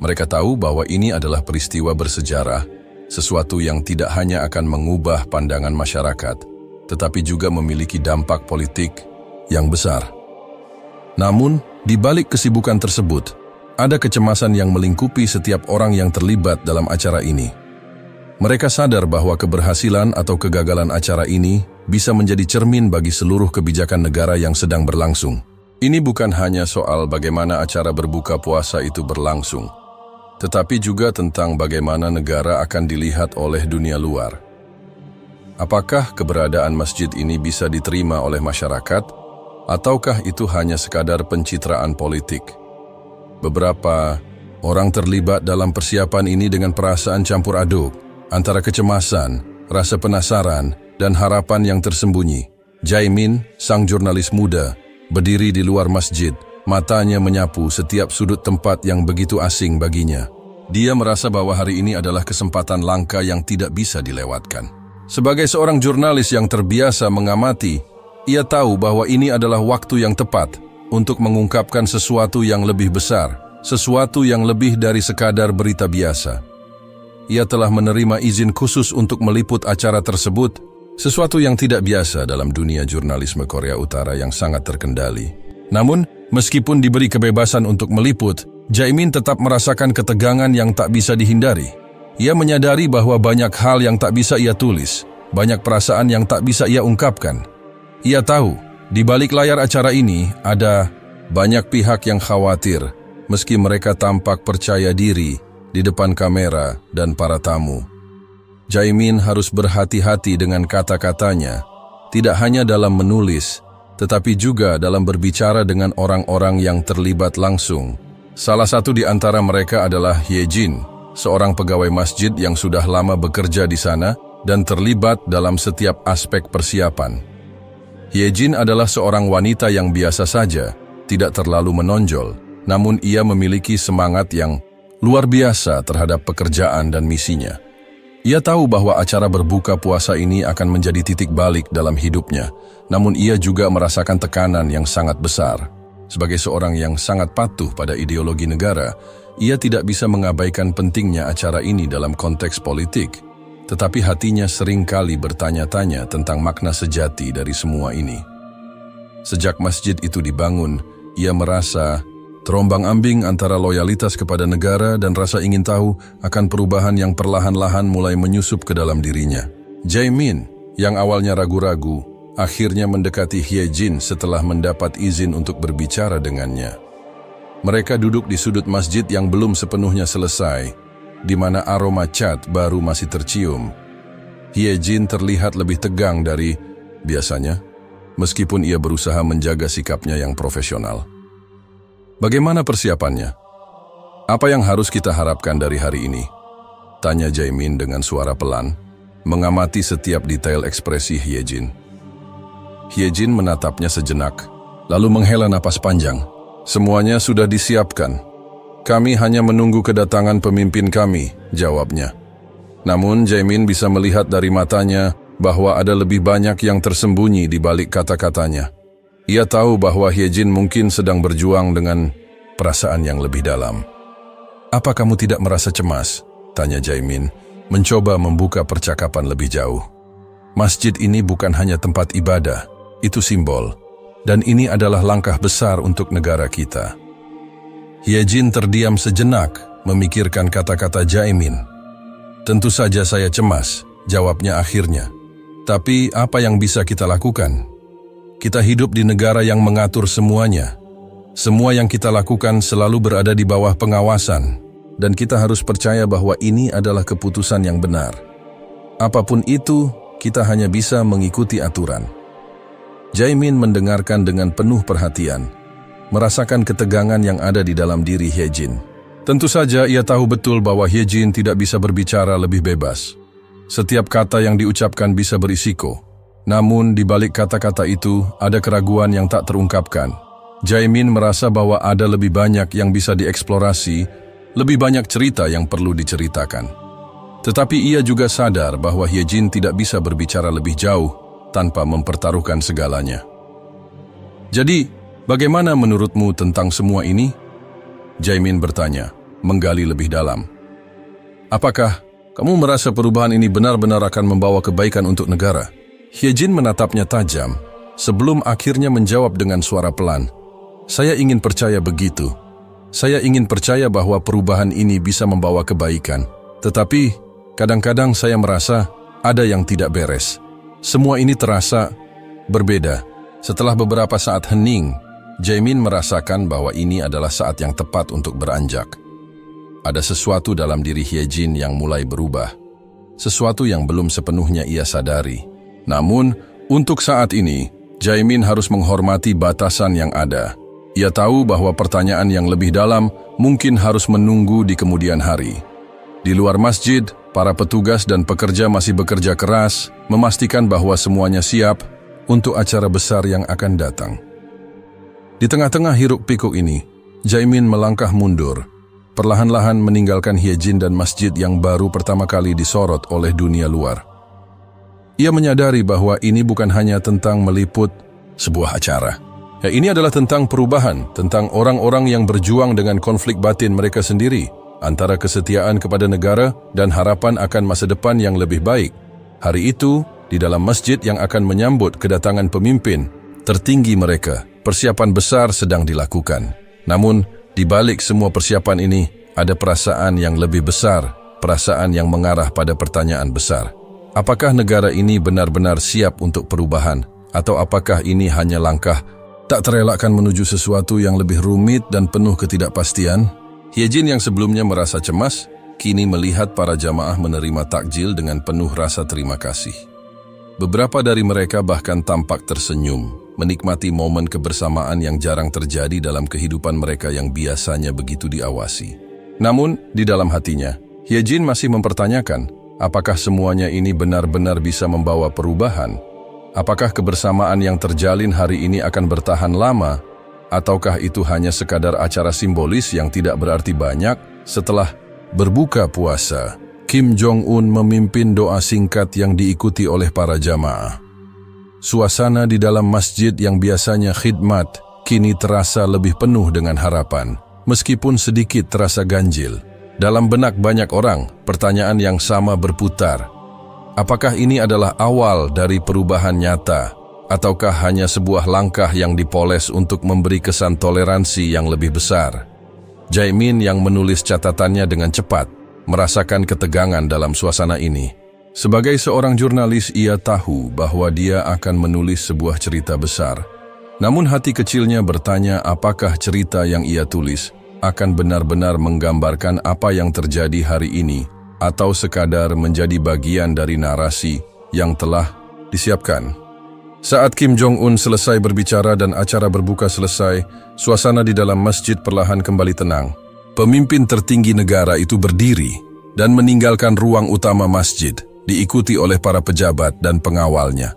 Mereka tahu bahwa ini adalah peristiwa bersejarah, sesuatu yang tidak hanya akan mengubah pandangan masyarakat, tetapi juga memiliki dampak politik yang besar. Namun, di balik kesibukan tersebut, ada kecemasan yang melingkupi setiap orang yang terlibat dalam acara ini. Mereka sadar bahwa keberhasilan atau kegagalan acara ini bisa menjadi cermin bagi seluruh kebijakan negara yang sedang berlangsung. Ini bukan hanya soal bagaimana acara berbuka puasa itu berlangsung, tetapi juga tentang bagaimana negara akan dilihat oleh dunia luar. Apakah keberadaan masjid ini bisa diterima oleh masyarakat, ataukah itu hanya sekadar pencitraan politik? Beberapa orang terlibat dalam persiapan ini dengan perasaan campur aduk, antara kecemasan, rasa penasaran, dan harapan yang tersembunyi. Jae-min, sang jurnalis muda, berdiri di luar masjid, matanya menyapu setiap sudut tempat yang begitu asing baginya. Dia merasa bahwa hari ini adalah kesempatan langka yang tidak bisa dilewatkan. Sebagai seorang jurnalis yang terbiasa mengamati, ia tahu bahwa ini adalah waktu yang tepat untuk mengungkapkan sesuatu yang lebih besar, sesuatu yang lebih dari sekadar berita biasa. Ia telah menerima izin khusus untuk meliput acara tersebut, sesuatu yang tidak biasa dalam dunia jurnalisme Korea Utara yang sangat terkendali. Namun, meskipun diberi kebebasan untuk meliput, Jae-min tetap merasakan ketegangan yang tak bisa dihindari. Ia menyadari bahwa banyak hal yang tak bisa ia tulis, banyak perasaan yang tak bisa ia ungkapkan. Ia tahu, di balik layar acara ini ada banyak pihak yang khawatir, meski mereka tampak percaya diri di depan kamera dan para tamu. Jae-min harus berhati-hati dengan kata-katanya, tidak hanya dalam menulis, tetapi juga dalam berbicara dengan orang-orang yang terlibat langsung. Salah satu di antara mereka adalah Hye-jin, seorang pegawai masjid yang sudah lama bekerja di sana dan terlibat dalam setiap aspek persiapan. Hye-jin adalah seorang wanita yang biasa saja, tidak terlalu menonjol, namun ia memiliki semangat yang luar biasa terhadap pekerjaan dan misinya. Ia tahu bahwa acara berbuka puasa ini akan menjadi titik balik dalam hidupnya, namun ia juga merasakan tekanan yang sangat besar. Sebagai seorang yang sangat patuh pada ideologi negara, ia tidak bisa mengabaikan pentingnya acara ini dalam konteks politik, tetapi hatinya seringkali bertanya-tanya tentang makna sejati dari semua ini. Sejak masjid itu dibangun, ia merasa terombang-ambing antara loyalitas kepada negara dan rasa ingin tahu akan perubahan yang perlahan-lahan mulai menyusup ke dalam dirinya. Jae-min, yang awalnya ragu-ragu, akhirnya mendekati Hye-jin setelah mendapat izin untuk berbicara dengannya. Mereka duduk di sudut masjid yang belum sepenuhnya selesai, di mana aroma cat baru masih tercium. Hye-jin terlihat lebih tegang dari biasanya, meskipun ia berusaha menjaga sikapnya yang profesional. Bagaimana persiapannya? Apa yang harus kita harapkan dari hari ini? Tanya Jae-min dengan suara pelan, mengamati setiap detail ekspresi Hye-jin. Hye-jin menatapnya sejenak, lalu menghela napas panjang. Semuanya sudah disiapkan. Kami hanya menunggu kedatangan pemimpin kami, jawabnya. Namun Jae-min bisa melihat dari matanya bahwa ada lebih banyak yang tersembunyi di balik kata-katanya. Ia tahu bahwa Hye-jin mungkin sedang berjuang dengan perasaan yang lebih dalam. Apa kamu tidak merasa cemas? Tanya Jae-min, mencoba membuka percakapan lebih jauh. Masjid ini bukan hanya tempat ibadah, itu simbol, dan ini adalah langkah besar untuk negara kita. Hye-jin terdiam sejenak, memikirkan kata-kata Jae-min. Tentu saja saya cemas, jawabnya akhirnya. Tapi apa yang bisa kita lakukan? Kita hidup di negara yang mengatur semuanya. Semua yang kita lakukan selalu berada di bawah pengawasan, dan kita harus percaya bahwa ini adalah keputusan yang benar. Apapun itu, kita hanya bisa mengikuti aturan. Jae-min mendengarkan dengan penuh perhatian, merasakan ketegangan yang ada di dalam diri Hye-jin. Tentu saja ia tahu betul bahwa Hye-jin tidak bisa berbicara lebih bebas. Setiap kata yang diucapkan bisa berisiko. Namun di balik kata-kata itu ada keraguan yang tak terungkapkan. Jae-min merasa bahwa ada lebih banyak yang bisa dieksplorasi, lebih banyak cerita yang perlu diceritakan. Tetapi ia juga sadar bahwa Hye-jin tidak bisa berbicara lebih jauh tanpa mempertaruhkan segalanya. Jadi, bagaimana menurutmu tentang semua ini? Jae-min bertanya, menggali lebih dalam. Apakah kamu merasa perubahan ini benar-benar akan membawa kebaikan untuk negara? Hye-jin menatapnya tajam, sebelum akhirnya menjawab dengan suara pelan. Saya ingin percaya begitu. Saya ingin percaya bahwa perubahan ini bisa membawa kebaikan. Tetapi, kadang-kadang saya merasa ada yang tidak beres. Semua ini terasa berbeda. Setelah beberapa saat hening, Jae-min merasakan bahwa ini adalah saat yang tepat untuk beranjak. Ada sesuatu dalam diri Hye-jin yang mulai berubah. Sesuatu yang belum sepenuhnya ia sadari. Namun, untuk saat ini, Jae-min harus menghormati batasan yang ada. Ia tahu bahwa pertanyaan yang lebih dalam mungkin harus menunggu di kemudian hari. Di luar masjid, para petugas dan pekerja masih bekerja keras, memastikan bahwa semuanya siap untuk acara besar yang akan datang. Di tengah-tengah hiruk-pikuk ini, Jae-min melangkah mundur, perlahan-lahan meninggalkan Hye-jin dan masjid yang baru pertama kali disorot oleh dunia luar. Ia menyadari bahwa ini bukan hanya tentang meliput sebuah acara. Ini adalah tentang perubahan, tentang orang-orang yang berjuang dengan konflik batin mereka sendiri, antara kesetiaan kepada negara dan harapan akan masa depan yang lebih baik. Hari itu, di dalam masjid yang akan menyambut kedatangan pemimpin tertinggi mereka, persiapan besar sedang dilakukan. Namun, di balik semua persiapan ini, ada perasaan yang lebih besar, perasaan yang mengarah pada pertanyaan besar. Apakah negara ini benar-benar siap untuk perubahan? Atau apakah ini hanya langkah tak terelakkan menuju sesuatu yang lebih rumit dan penuh ketidakpastian? Hye-jin yang sebelumnya merasa cemas, kini melihat para jamaah menerima takjil dengan penuh rasa terima kasih. Beberapa dari mereka bahkan tampak tersenyum, menikmati momen kebersamaan yang jarang terjadi dalam kehidupan mereka yang biasanya begitu diawasi. Namun, di dalam hatinya, Hyejin masih mempertanyakan, apakah semuanya ini benar-benar bisa membawa perubahan? Apakah kebersamaan yang terjalin hari ini akan bertahan lama? Ataukah itu hanya sekadar acara simbolis yang tidak berarti banyak? Setelah berbuka puasa, Kim Jong-un memimpin doa singkat yang diikuti oleh para jamaah. Suasana di dalam masjid yang biasanya khidmat, kini terasa lebih penuh dengan harapan, meskipun sedikit terasa ganjil. Dalam benak banyak orang, pertanyaan yang sama berputar. Apakah ini adalah awal dari perubahan nyata, ataukah hanya sebuah langkah yang dipoles untuk memberi kesan toleransi yang lebih besar? Jae-min yang menulis catatannya dengan cepat, merasakan ketegangan dalam suasana ini. Sebagai seorang jurnalis, ia tahu bahwa dia akan menulis sebuah cerita besar. Namun hati kecilnya bertanya apakah cerita yang ia tulis akan benar-benar menggambarkan apa yang terjadi hari ini, atau sekadar menjadi bagian dari narasi yang telah disiapkan. Saat Kim Jong-un selesai berbicara dan acara berbuka selesai, suasana di dalam masjid perlahan kembali tenang. Pemimpin tertinggi negara itu berdiri dan meninggalkan ruang utama masjid, diikuti oleh para pejabat dan pengawalnya.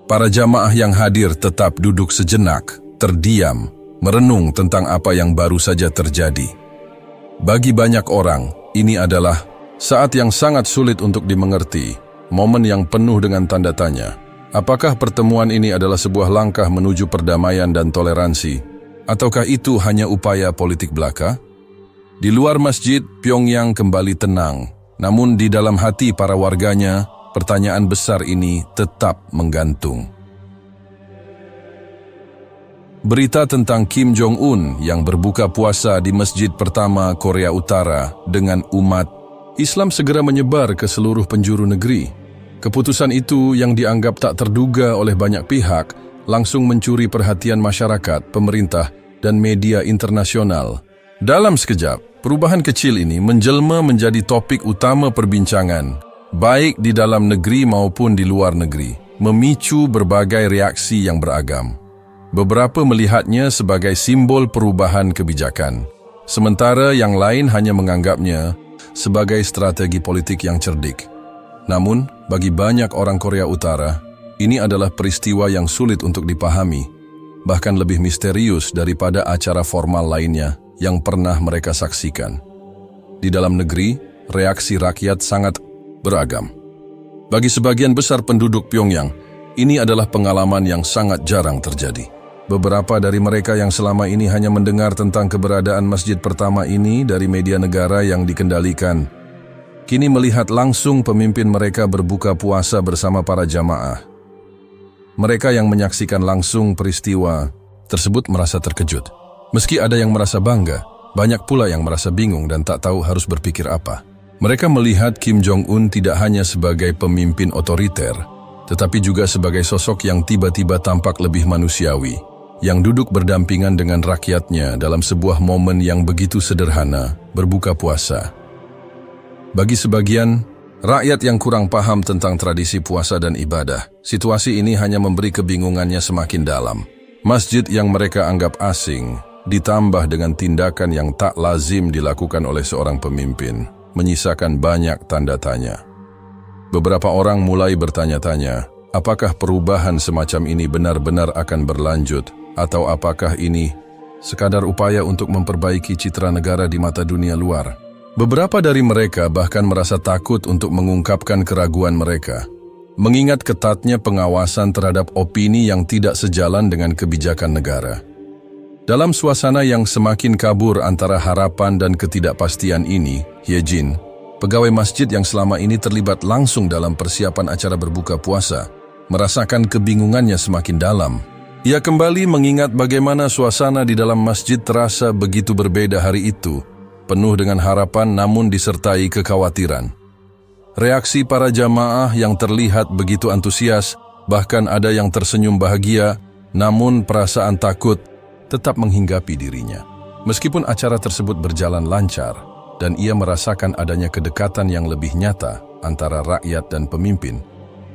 Para jamaah yang hadir tetap duduk sejenak, terdiam, merenung tentang apa yang baru saja terjadi. Bagi banyak orang, ini adalah saat yang sangat sulit untuk dimengerti, momen yang penuh dengan tanda tanya. Apakah pertemuan ini adalah sebuah langkah menuju perdamaian dan toleransi, ataukah itu hanya upaya politik belaka? Di luar masjid, Pyongyang kembali tenang, namun di dalam hati para warganya, pertanyaan besar ini tetap menggantung. Berita tentang Kim Jong-un yang berbuka puasa di masjid pertama Korea Utara dengan umat Islam segera menyebar ke seluruh penjuru negeri. Keputusan itu yang dianggap tak terduga oleh banyak pihak langsung mencuri perhatian masyarakat, pemerintah, dan media internasional. Dalam sekejap, perubahan kecil ini menjelma menjadi topik utama perbincangan, baik di dalam negeri maupun di luar negeri, memicu berbagai reaksi yang beragam. Beberapa melihatnya sebagai simbol perubahan kebijakan, sementara yang lain hanya menganggapnya sebagai strategi politik yang cerdik. Namun, bagi banyak orang Korea Utara, ini adalah peristiwa yang sulit untuk dipahami, bahkan lebih misterius daripada acara formal lainnya yang pernah mereka saksikan. Di dalam negeri, reaksi rakyat sangat beragam. Bagi sebagian besar penduduk Pyongyang, ini adalah pengalaman yang sangat jarang terjadi. Beberapa dari mereka yang selama ini hanya mendengar tentang keberadaan masjid pertama ini dari media negara yang dikendalikan, kini melihat langsung pemimpin mereka berbuka puasa bersama para jamaah. Mereka yang menyaksikan langsung peristiwa tersebut merasa terkejut. Meski ada yang merasa bangga, banyak pula yang merasa bingung dan tak tahu harus berpikir apa. Mereka melihat Kim Jong-un tidak hanya sebagai pemimpin otoriter, tetapi juga sebagai sosok yang tiba-tiba tampak lebih manusiawi, yang duduk berdampingan dengan rakyatnya dalam sebuah momen yang begitu sederhana, berbuka puasa. Bagi sebagian, rakyat yang kurang paham tentang tradisi puasa dan ibadah, situasi ini hanya memberi kebingungannya semakin dalam. Masjid yang mereka anggap asing, ditambah dengan tindakan yang tak lazim dilakukan oleh seorang pemimpin, menyisakan banyak tanda tanya. Beberapa orang mulai bertanya-tanya, apakah perubahan semacam ini benar-benar akan berlanjut, atau apakah ini sekadar upaya untuk memperbaiki citra negara di mata dunia luar? Beberapa dari mereka bahkan merasa takut untuk mengungkapkan keraguan mereka, mengingat ketatnya pengawasan terhadap opini yang tidak sejalan dengan kebijakan negara. Dalam suasana yang semakin kabur antara harapan dan ketidakpastian ini, Hyejin, pegawai masjid yang selama ini terlibat langsung dalam persiapan acara berbuka puasa, merasakan kebingungannya semakin dalam. Ia kembali mengingat bagaimana suasana di dalam masjid terasa begitu berbeda hari itu, penuh dengan harapan namun disertai kekhawatiran. Reaksi para jamaah yang terlihat begitu antusias, bahkan ada yang tersenyum bahagia, namun perasaan takut tetap menghinggapi dirinya. Meskipun acara tersebut berjalan lancar, dan ia merasakan adanya kedekatan yang lebih nyata antara rakyat dan pemimpin,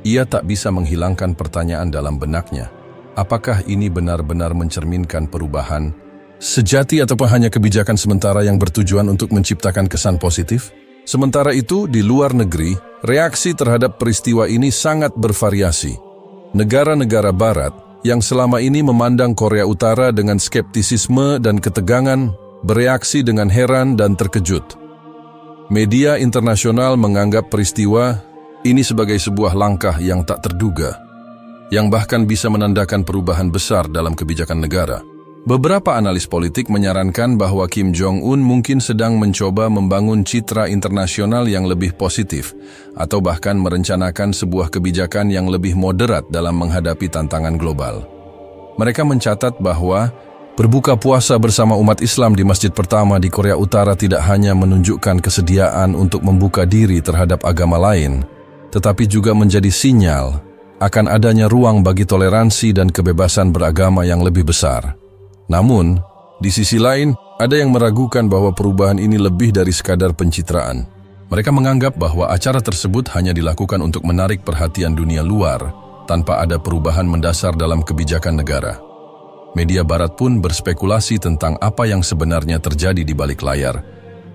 ia tak bisa menghilangkan pertanyaan dalam benaknya. Apakah ini benar-benar mencerminkan perubahan sejati ataupun hanya kebijakan sementara yang bertujuan untuk menciptakan kesan positif? Sementara itu, di luar negeri, reaksi terhadap peristiwa ini sangat bervariasi. Negara-negara Barat yang selama ini memandang Korea Utara dengan skeptisisme dan ketegangan bereaksi dengan heran dan terkejut. Media internasional menganggap peristiwa ini sebagai sebuah langkah yang tak terduga, yang bahkan bisa menandakan perubahan besar dalam kebijakan negara. Beberapa analis politik menyarankan bahwa Kim Jong-un mungkin sedang mencoba membangun citra internasional yang lebih positif, atau bahkan merencanakan sebuah kebijakan yang lebih moderat dalam menghadapi tantangan global. Mereka mencatat bahwa berbuka puasa bersama umat Islam di masjid pertama di Korea Utara tidak hanya menunjukkan kesediaan untuk membuka diri terhadap agama lain, tetapi juga menjadi sinyal akan adanya ruang bagi toleransi dan kebebasan beragama yang lebih besar. Namun, di sisi lain, ada yang meragukan bahwa perubahan ini lebih dari sekadar pencitraan. Mereka menganggap bahwa acara tersebut hanya dilakukan untuk menarik perhatian dunia luar, tanpa ada perubahan mendasar dalam kebijakan negara. Media Barat pun berspekulasi tentang apa yang sebenarnya terjadi di balik layar.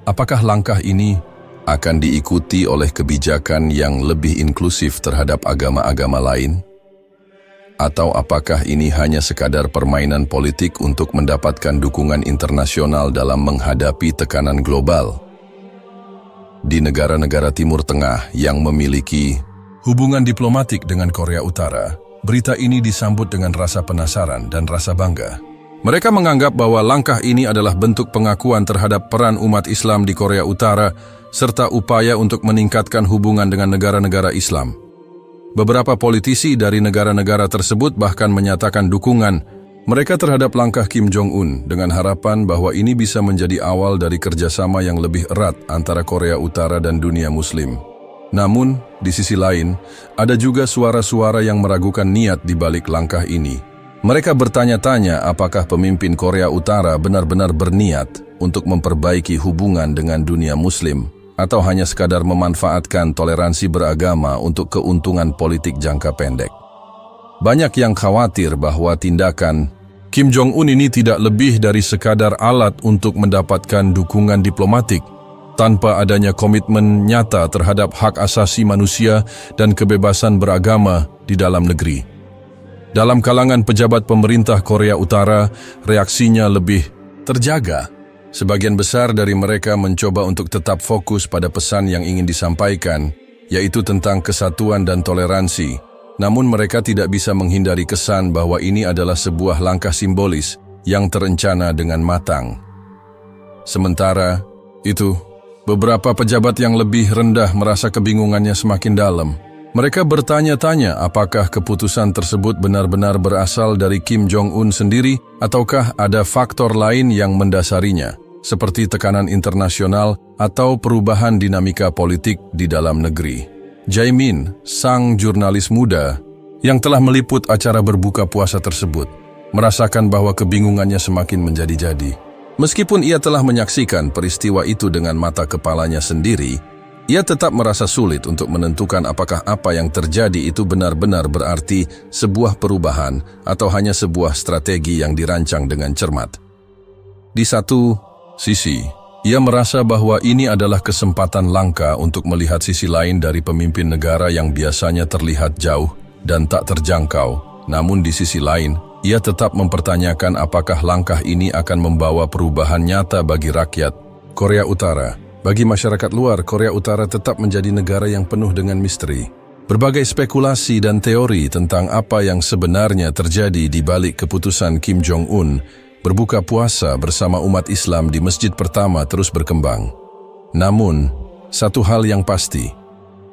Apakah langkah ini akan diikuti oleh kebijakan yang lebih inklusif terhadap agama-agama lain? Atau apakah ini hanya sekadar permainan politik untuk mendapatkan dukungan internasional dalam menghadapi tekanan global? Di negara-negara Timur Tengah yang memiliki hubungan diplomatik dengan Korea Utara, berita ini disambut dengan rasa penasaran dan rasa bangga. Mereka menganggap bahwa langkah ini adalah bentuk pengakuan terhadap peran umat Islam di Korea Utara, serta upaya untuk meningkatkan hubungan dengan negara-negara Islam. Beberapa politisi dari negara-negara tersebut bahkan menyatakan dukungan mereka terhadap langkah Kim Jong-un dengan harapan bahwa ini bisa menjadi awal dari kerjasama yang lebih erat antara Korea Utara dan dunia Muslim. Namun, di sisi lain, ada juga suara-suara yang meragukan niat di balik langkah ini. Mereka bertanya-tanya apakah pemimpin Korea Utara benar-benar berniat untuk memperbaiki hubungan dengan dunia Muslim, atau hanya sekadar memanfaatkan toleransi beragama untuk keuntungan politik jangka pendek. Banyak yang khawatir bahwa tindakan Kim Jong-un ini tidak lebih dari sekadar alat untuk mendapatkan dukungan diplomatik, tanpa adanya komitmen nyata terhadap hak asasi manusia dan kebebasan beragama di dalam negeri. Dalam kalangan pejabat pemerintah Korea Utara, reaksinya lebih terjaga. Sebagian besar dari mereka mencoba untuk tetap fokus pada pesan yang ingin disampaikan, yaitu tentang kesatuan dan toleransi. Namun mereka tidak bisa menghindari kesan bahwa ini adalah sebuah langkah simbolis yang terencana dengan matang. Sementara itu, beberapa pejabat yang lebih rendah merasa kebingungannya semakin dalam. Mereka bertanya-tanya apakah keputusan tersebut benar-benar berasal dari Kim Jong-un sendiri ataukah ada faktor lain yang mendasarinya, seperti tekanan internasional atau perubahan dinamika politik di dalam negeri. Jae-min, sang jurnalis muda yang telah meliput acara berbuka puasa tersebut, merasakan bahwa kebingungannya semakin menjadi-jadi. Meskipun ia telah menyaksikan peristiwa itu dengan mata kepalanya sendiri, ia tetap merasa sulit untuk menentukan apakah apa yang terjadi itu benar-benar berarti sebuah perubahan atau hanya sebuah strategi yang dirancang dengan cermat. Di satu sisi, ia merasa bahwa ini adalah kesempatan langka untuk melihat sisi lain dari pemimpin negara yang biasanya terlihat jauh dan tak terjangkau. Namun di sisi lain, ia tetap mempertanyakan apakah langkah ini akan membawa perubahan nyata bagi rakyat Korea Utara. Bagi masyarakat luar, Korea Utara tetap menjadi negara yang penuh dengan misteri. Berbagai spekulasi dan teori tentang apa yang sebenarnya terjadi di balik keputusan Kim Jong-un berbuka puasa bersama umat Islam di masjid pertama terus berkembang. Namun, satu hal yang pasti,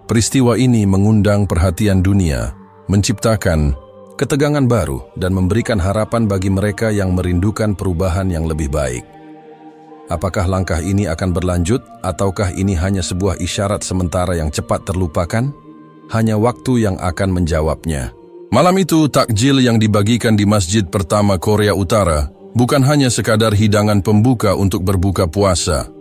peristiwa ini mengundang perhatian dunia, menciptakan ketegangan baru dan memberikan harapan bagi mereka yang merindukan perubahan yang lebih baik. Apakah langkah ini akan berlanjut, ataukah ini hanya sebuah isyarat sementara yang cepat terlupakan? Hanya waktu yang akan menjawabnya. Malam itu, takjil yang dibagikan di masjid pertama Korea Utara bukan hanya sekadar hidangan pembuka untuk berbuka puasa.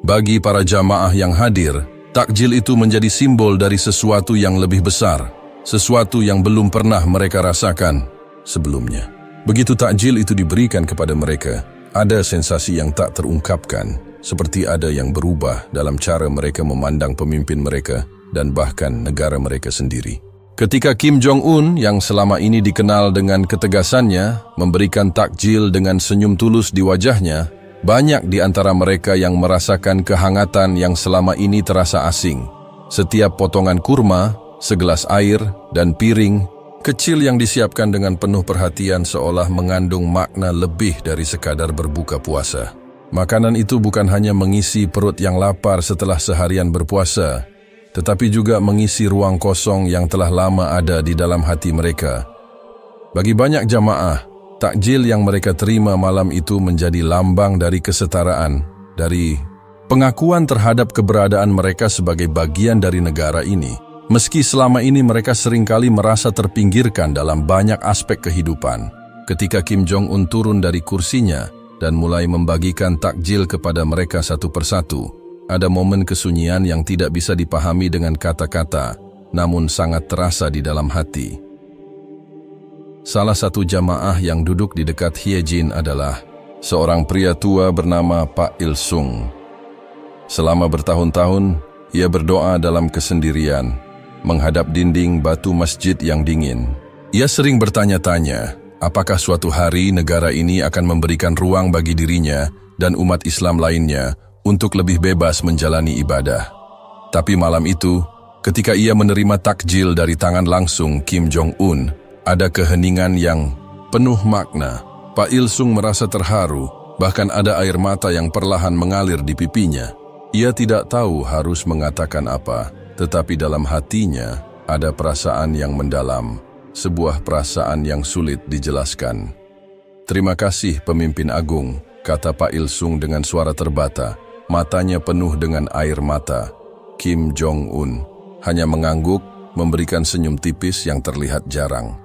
Bagi para jamaah yang hadir, takjil itu menjadi simbol dari sesuatu yang lebih besar, sesuatu yang belum pernah mereka rasakan sebelumnya. Begitu takjil itu diberikan kepada mereka, ada sensasi yang tak terungkapkan, seperti ada yang berubah dalam cara mereka memandang pemimpin mereka dan bahkan negara mereka sendiri. Ketika Kim Jong-un yang selama ini dikenal dengan ketegasannya memberikan takjil dengan senyum tulus di wajahnya, banyak di antara mereka yang merasakan kehangatan yang selama ini terasa asing. Setiap potongan kurma, segelas air, dan piring kecil yang disiapkan dengan penuh perhatian seolah mengandung makna lebih dari sekadar berbuka puasa. Makanan itu bukan hanya mengisi perut yang lapar setelah seharian berpuasa, tetapi juga mengisi ruang kosong yang telah lama ada di dalam hati mereka. Bagi banyak jamaah, takjil yang mereka terima malam itu menjadi lambang dari kesetaraan, dari pengakuan terhadap keberadaan mereka sebagai bagian dari negara ini. Meski selama ini mereka seringkali merasa terpinggirkan dalam banyak aspek kehidupan, ketika Kim Jong-un turun dari kursinya dan mulai membagikan takjil kepada mereka satu persatu, ada momen kesunyian yang tidak bisa dipahami dengan kata-kata, namun sangat terasa di dalam hati. Salah satu jamaah yang duduk di dekat Hyejin adalah seorang pria tua bernama Pak Il Sung. Selama bertahun-tahun, ia berdoa dalam kesendirian, menghadap dinding batu masjid yang dingin. Ia sering bertanya-tanya, apakah suatu hari negara ini akan memberikan ruang bagi dirinya dan umat Islam lainnya untuk lebih bebas menjalani ibadah. Tapi malam itu, ketika ia menerima takjil dari tangan langsung Kim Jong-un, ada keheningan yang penuh makna. Pak Il Sung merasa terharu, bahkan ada air mata yang perlahan mengalir di pipinya. Ia tidak tahu harus mengatakan apa, tetapi dalam hatinya ada perasaan yang mendalam, sebuah perasaan yang sulit dijelaskan. "Terima kasih pemimpin agung," kata Pak Il Sung dengan suara terbata, matanya penuh dengan air mata. Kim Jong-un hanya mengangguk, memberikan senyum tipis yang terlihat jarang.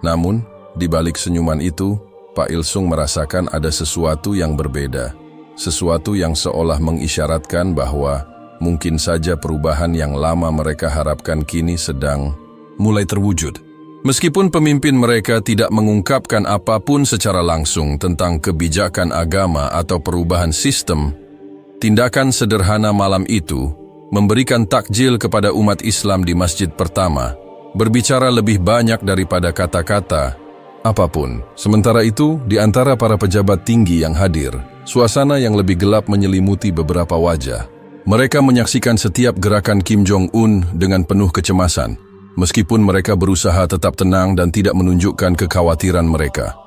Namun, di balik senyuman itu, Pak Il Sung merasakan ada sesuatu yang berbeda, sesuatu yang seolah mengisyaratkan bahwa mungkin saja perubahan yang lama mereka harapkan kini sedang mulai terwujud. Meskipun pemimpin mereka tidak mengungkapkan apapun secara langsung tentang kebijakan agama atau perubahan sistem, tindakan sederhana malam itu, memberikan takjil kepada umat Islam di masjid pertama, berbicara lebih banyak daripada kata-kata apapun. Sementara itu, di antara para pejabat tinggi yang hadir, suasana yang lebih gelap menyelimuti beberapa wajah. Mereka menyaksikan setiap gerakan Kim Jong-un dengan penuh kecemasan, meskipun mereka berusaha tetap tenang dan tidak menunjukkan kekhawatiran mereka.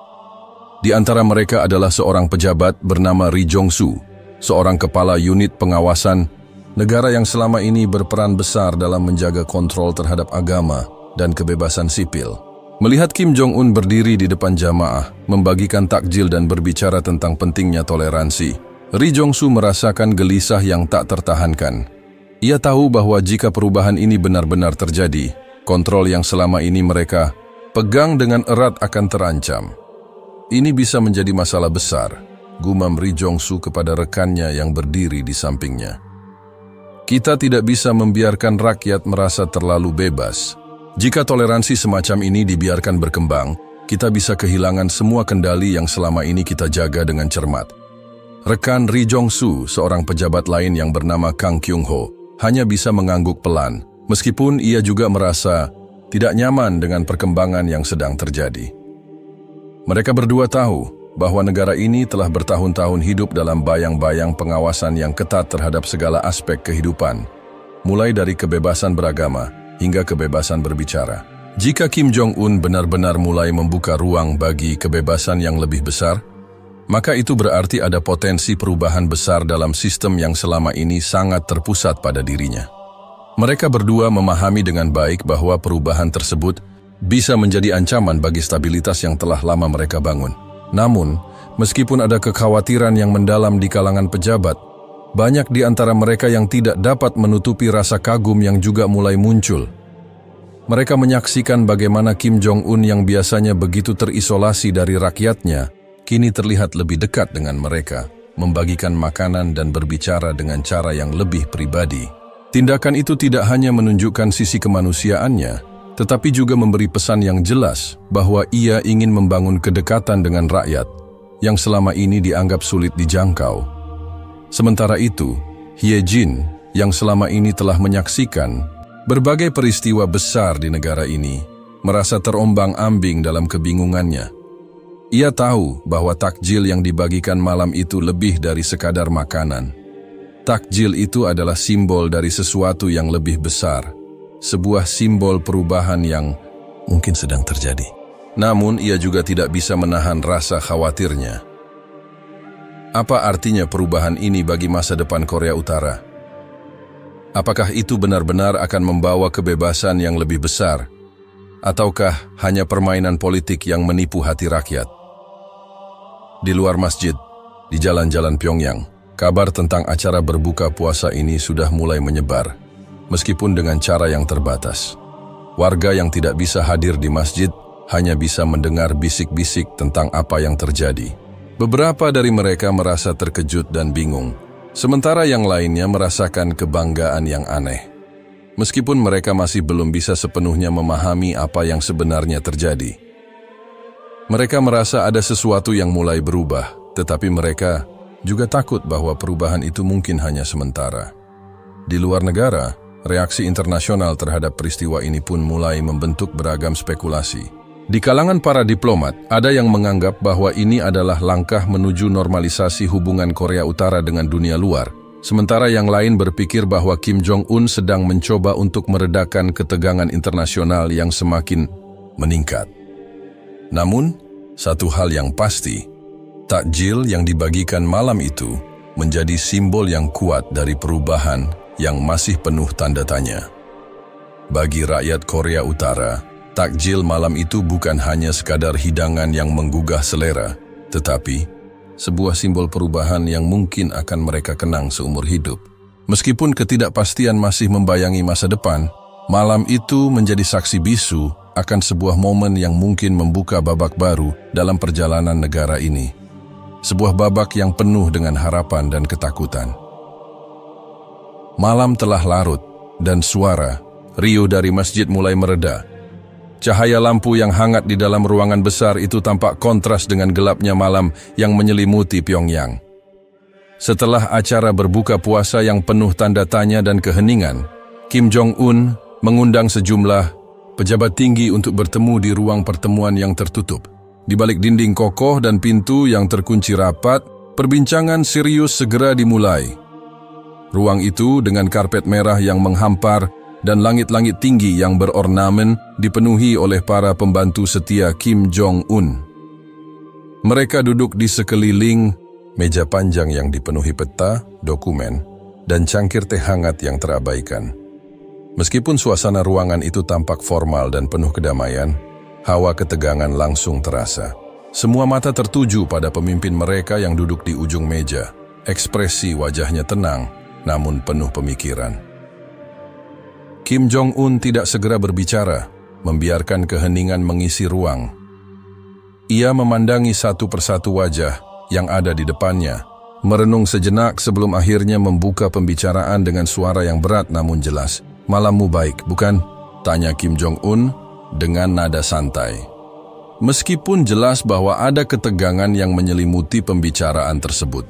Di antara mereka adalah seorang pejabat bernama Ri Jong-su, seorang kepala unit pengawasan negara yang selama ini berperan besar dalam menjaga kontrol terhadap agama dan kebebasan sipil. Melihat Kim Jong-un berdiri di depan jamaah, membagikan takjil dan berbicara tentang pentingnya toleransi, Ri Jong-su merasakan gelisah yang tak tertahankan. Ia tahu bahwa jika perubahan ini benar-benar terjadi, kontrol yang selama ini mereka pegang dengan erat akan terancam. Ini bisa menjadi masalah besar, gumam Ri Jong-su kepada rekannya yang berdiri di sampingnya. Kita tidak bisa membiarkan rakyat merasa terlalu bebas. Jika toleransi semacam ini dibiarkan berkembang, kita bisa kehilangan semua kendali yang selama ini kita jaga dengan cermat. Rekan Ri Jong-su, seorang pejabat lain yang bernama Kang Kyung-ho, hanya bisa mengangguk pelan, meskipun ia juga merasa tidak nyaman dengan perkembangan yang sedang terjadi. Mereka berdua tahu bahwa negara ini telah bertahun-tahun hidup dalam bayang-bayang pengawasan yang ketat terhadap segala aspek kehidupan, mulai dari kebebasan beragama hingga kebebasan berbicara. Jika Kim Jong-un benar-benar mulai membuka ruang bagi kebebasan yang lebih besar, maka itu berarti ada potensi perubahan besar dalam sistem yang selama ini sangat terpusat pada dirinya. Mereka berdua memahami dengan baik bahwa perubahan tersebut bisa menjadi ancaman bagi stabilitas yang telah lama mereka bangun. Namun, meskipun ada kekhawatiran yang mendalam di kalangan pejabat, banyak di antara mereka yang tidak dapat menutupi rasa kagum yang juga mulai muncul. Mereka menyaksikan bagaimana Kim Jong-un yang biasanya begitu terisolasi dari rakyatnya, kini terlihat lebih dekat dengan mereka. membagikan makanan dan berbicara dengan cara yang lebih pribadi. Tindakan itu tidak hanya menunjukkan sisi kemanusiaannya, tetapi juga memberi pesan yang jelas bahwa ia ingin membangun kedekatan dengan rakyat yang selama ini dianggap sulit dijangkau. Sementara itu, Hye Jin yang selama ini telah menyaksikan berbagai peristiwa besar di negara ini, merasa terombang-ambing dalam kebingungannya. Ia tahu bahwa takjil yang dibagikan malam itu lebih dari sekadar makanan. Takjil itu adalah simbol dari sesuatu yang lebih besar, sebuah simbol perubahan yang mungkin sedang terjadi. Namun, ia juga tidak bisa menahan rasa khawatirnya. Apa artinya perubahan ini bagi masa depan Korea Utara? Apakah itu benar-benar akan membawa kebebasan yang lebih besar? Ataukah hanya permainan politik yang menipu hati rakyat? Di luar masjid, di jalan-jalan Pyongyang, kabar tentang acara berbuka puasa ini sudah mulai menyebar, meskipun dengan cara yang terbatas. Warga yang tidak bisa hadir di masjid hanya bisa mendengar bisik-bisik tentang apa yang terjadi. Beberapa dari mereka merasa terkejut dan bingung, sementara yang lainnya merasakan kebanggaan yang aneh. Meskipun mereka masih belum bisa sepenuhnya memahami apa yang sebenarnya terjadi. Mereka merasa ada sesuatu yang mulai berubah, tetapi mereka juga takut bahwa perubahan itu mungkin hanya sementara. Di luar negara, reaksi internasional terhadap peristiwa ini pun mulai membentuk beragam spekulasi. Di kalangan para diplomat, ada yang menganggap bahwa ini adalah langkah menuju normalisasi hubungan Korea Utara dengan dunia luar, sementara yang lain berpikir bahwa Kim Jong-un sedang mencoba untuk meredakan ketegangan internasional yang semakin meningkat. Namun, satu hal yang pasti, takjil yang dibagikan malam itu menjadi simbol yang kuat dari perubahan yang masih penuh tanda tanya. Bagi rakyat Korea Utara, takjil malam itu bukan hanya sekadar hidangan yang menggugah selera, tetapi sebuah simbol perubahan yang mungkin akan mereka kenang seumur hidup. Meskipun ketidakpastian masih membayangi masa depan, malam itu menjadi saksi bisu akan sebuah momen yang mungkin membuka babak baru dalam perjalanan negara ini. Sebuah babak yang penuh dengan harapan dan ketakutan. Malam telah larut, dan suara riuh dari masjid mulai mereda. Cahaya lampu yang hangat di dalam ruangan besar itu tampak kontras dengan gelapnya malam yang menyelimuti Pyongyang. Setelah acara berbuka puasa yang penuh tanda tanya dan keheningan, Kim Jong-un mengundang sejumlah pejabat tinggi untuk bertemu di ruang pertemuan yang tertutup. Di balik dinding kokoh dan pintu yang terkunci rapat, perbincangan serius segera dimulai. Ruang itu dengan karpet merah yang menghampar dan langit-langit tinggi yang berornamen dipenuhi oleh para pembantu setia Kim Jong-un. Mereka duduk di sekeliling meja panjang yang dipenuhi peta, dokumen, dan cangkir teh hangat yang terabaikan. Meskipun suasana ruangan itu tampak formal dan penuh kedamaian, hawa ketegangan langsung terasa. Semua mata tertuju pada pemimpin mereka yang duduk di ujung meja. Ekspresi wajahnya tenang, namun penuh pemikiran. Kim Jong-un tidak segera berbicara, membiarkan keheningan mengisi ruang. Ia memandangi satu persatu wajah yang ada di depannya, merenung sejenak sebelum akhirnya membuka pembicaraan dengan suara yang berat namun jelas. "Malammu baik, bukan?" tanya Kim Jong-un dengan nada santai. Meskipun jelas bahwa ada ketegangan yang menyelimuti pembicaraan tersebut.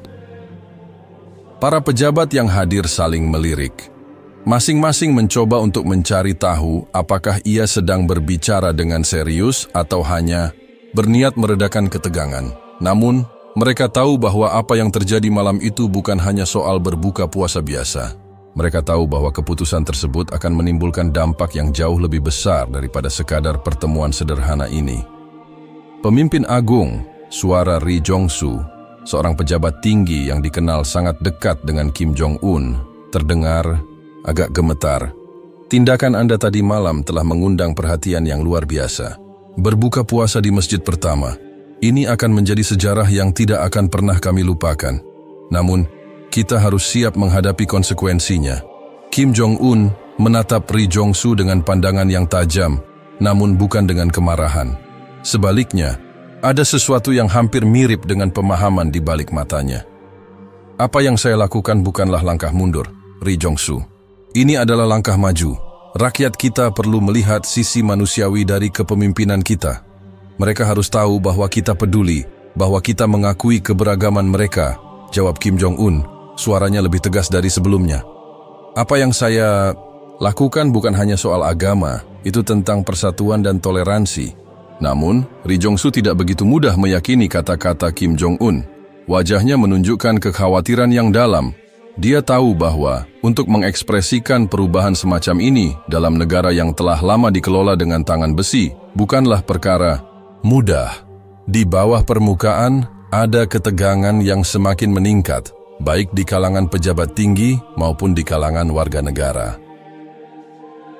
Para pejabat yang hadir saling melirik. Masing-masing mencoba untuk mencari tahu apakah ia sedang berbicara dengan serius atau hanya berniat meredakan ketegangan. Namun, mereka tahu bahwa apa yang terjadi malam itu bukan hanya soal berbuka puasa biasa. Mereka tahu bahwa keputusan tersebut akan menimbulkan dampak yang jauh lebih besar daripada sekadar pertemuan sederhana ini. Pemimpin agung, suara Ri Jong-su, seorang pejabat tinggi yang dikenal sangat dekat dengan Kim Jong-un, terdengar agak gemetar. "Tindakan Anda tadi malam telah mengundang perhatian yang luar biasa. Berbuka puasa di masjid pertama, ini akan menjadi sejarah yang tidak akan pernah kami lupakan. Namun, kita harus siap menghadapi konsekuensinya." Kim Jong-un menatap Ri Jong-su dengan pandangan yang tajam, namun bukan dengan kemarahan. Sebaliknya, ada sesuatu yang hampir mirip dengan pemahaman di balik matanya. Apa yang saya lakukan bukanlah langkah mundur, Ri Jong-soo. Ini adalah langkah maju. Rakyat kita perlu melihat sisi manusiawi dari kepemimpinan kita. Mereka harus tahu bahwa kita peduli, bahwa kita mengakui keberagaman mereka, jawab Kim Jong-un, suaranya lebih tegas dari sebelumnya. Apa yang saya lakukan bukan hanya soal agama, itu tentang persatuan dan toleransi. Namun, Ri Jong-soo tidak begitu mudah meyakini kata-kata Kim Jong-un. Wajahnya menunjukkan kekhawatiran yang dalam. Dia tahu bahwa untuk mengekspresikan perubahan semacam ini dalam negara yang telah lama dikelola dengan tangan besi bukanlah perkara mudah. Di bawah permukaan ada ketegangan yang semakin meningkat, baik di kalangan pejabat tinggi maupun di kalangan warga negara.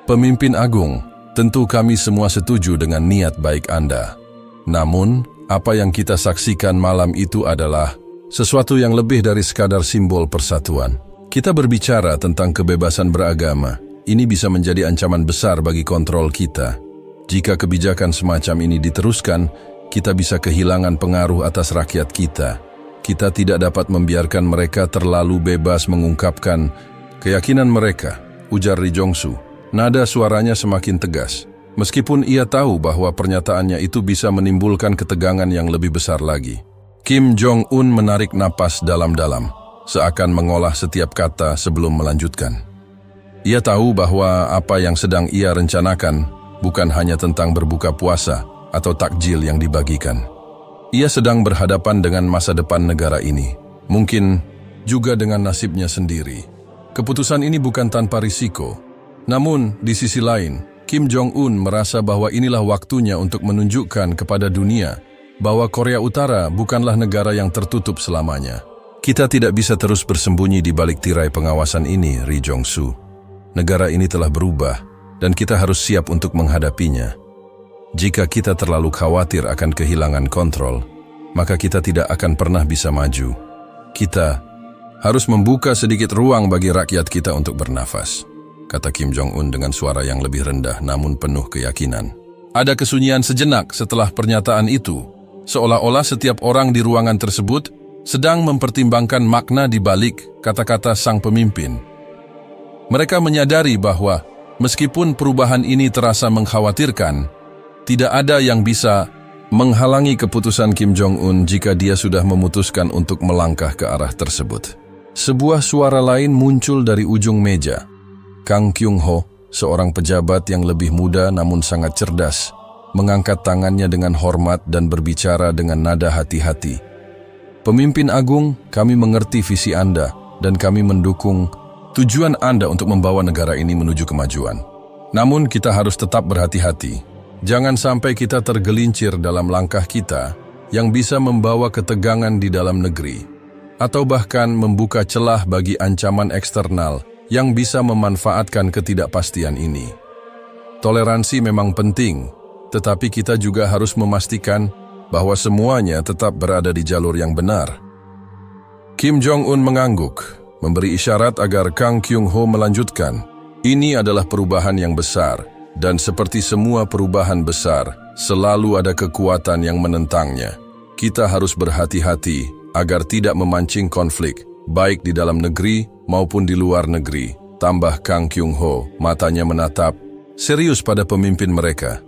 Pemimpin agung, tentu kami semua setuju dengan niat baik Anda. Namun, apa yang kita saksikan malam itu adalah sesuatu yang lebih dari sekadar simbol persatuan. Kita berbicara tentang kebebasan beragama. Ini bisa menjadi ancaman besar bagi kontrol kita. Jika kebijakan semacam ini diteruskan, kita bisa kehilangan pengaruh atas rakyat kita. Kita tidak dapat membiarkan mereka terlalu bebas mengungkapkan keyakinan mereka, ujar Ri Jong-soo. Nada suaranya semakin tegas. Meskipun ia tahu bahwa pernyataannya itu bisa menimbulkan ketegangan yang lebih besar lagi. Kim Jong-un menarik napas dalam-dalam, seakan mengolah setiap kata sebelum melanjutkan. Ia tahu bahwa apa yang sedang ia rencanakan bukan hanya tentang berbuka puasa atau takjil yang dibagikan. Ia sedang berhadapan dengan masa depan negara ini, mungkin juga dengan nasibnya sendiri. Keputusan ini bukan tanpa risiko. Namun, di sisi lain, Kim Jong-un merasa bahwa inilah waktunya untuk menunjukkan kepada dunia bahwa Korea Utara bukanlah negara yang tertutup selamanya. Kita tidak bisa terus bersembunyi di balik tirai pengawasan ini, Ri Jong-soo. Negara ini telah berubah, dan kita harus siap untuk menghadapinya. Jika kita terlalu khawatir akan kehilangan kontrol, maka kita tidak akan pernah bisa maju. Kita harus membuka sedikit ruang bagi rakyat kita untuk bernafas, kata Kim Jong-un dengan suara yang lebih rendah namun penuh keyakinan. Ada kesunyian sejenak setelah pernyataan itu, seolah-olah setiap orang di ruangan tersebut sedang mempertimbangkan makna di balik kata-kata sang pemimpin. Mereka menyadari bahwa meskipun perubahan ini terasa mengkhawatirkan, tidak ada yang bisa menghalangi keputusan Kim Jong-un jika dia sudah memutuskan untuk melangkah ke arah tersebut. Sebuah suara lain muncul dari ujung meja. Kang Kyung-ho, seorang pejabat yang lebih muda namun sangat cerdas, mengangkat tangannya dengan hormat dan berbicara dengan nada hati-hati. Pemimpin agung, kami mengerti visi Anda dan kami mendukung tujuan Anda untuk membawa negara ini menuju kemajuan. Namun kita harus tetap berhati-hati. Jangan sampai kita tergelincir dalam langkah kita yang bisa membawa ketegangan di dalam negeri, atau bahkan membuka celah bagi ancaman eksternal yang bisa memanfaatkan ketidakpastian ini. Toleransi memang penting, tetapi kita juga harus memastikan bahwa semuanya tetap berada di jalur yang benar. Kim Jong-un mengangguk, memberi isyarat agar Kang Kyung-ho melanjutkan. Ini adalah perubahan yang besar, dan seperti semua perubahan besar, selalu ada kekuatan yang menentangnya. Kita harus berhati-hati agar tidak memancing konflik, baik di dalam negeri maupun di luar negeri, tambah Kang Kyung-ho, matanya menatap serius pada pemimpin mereka.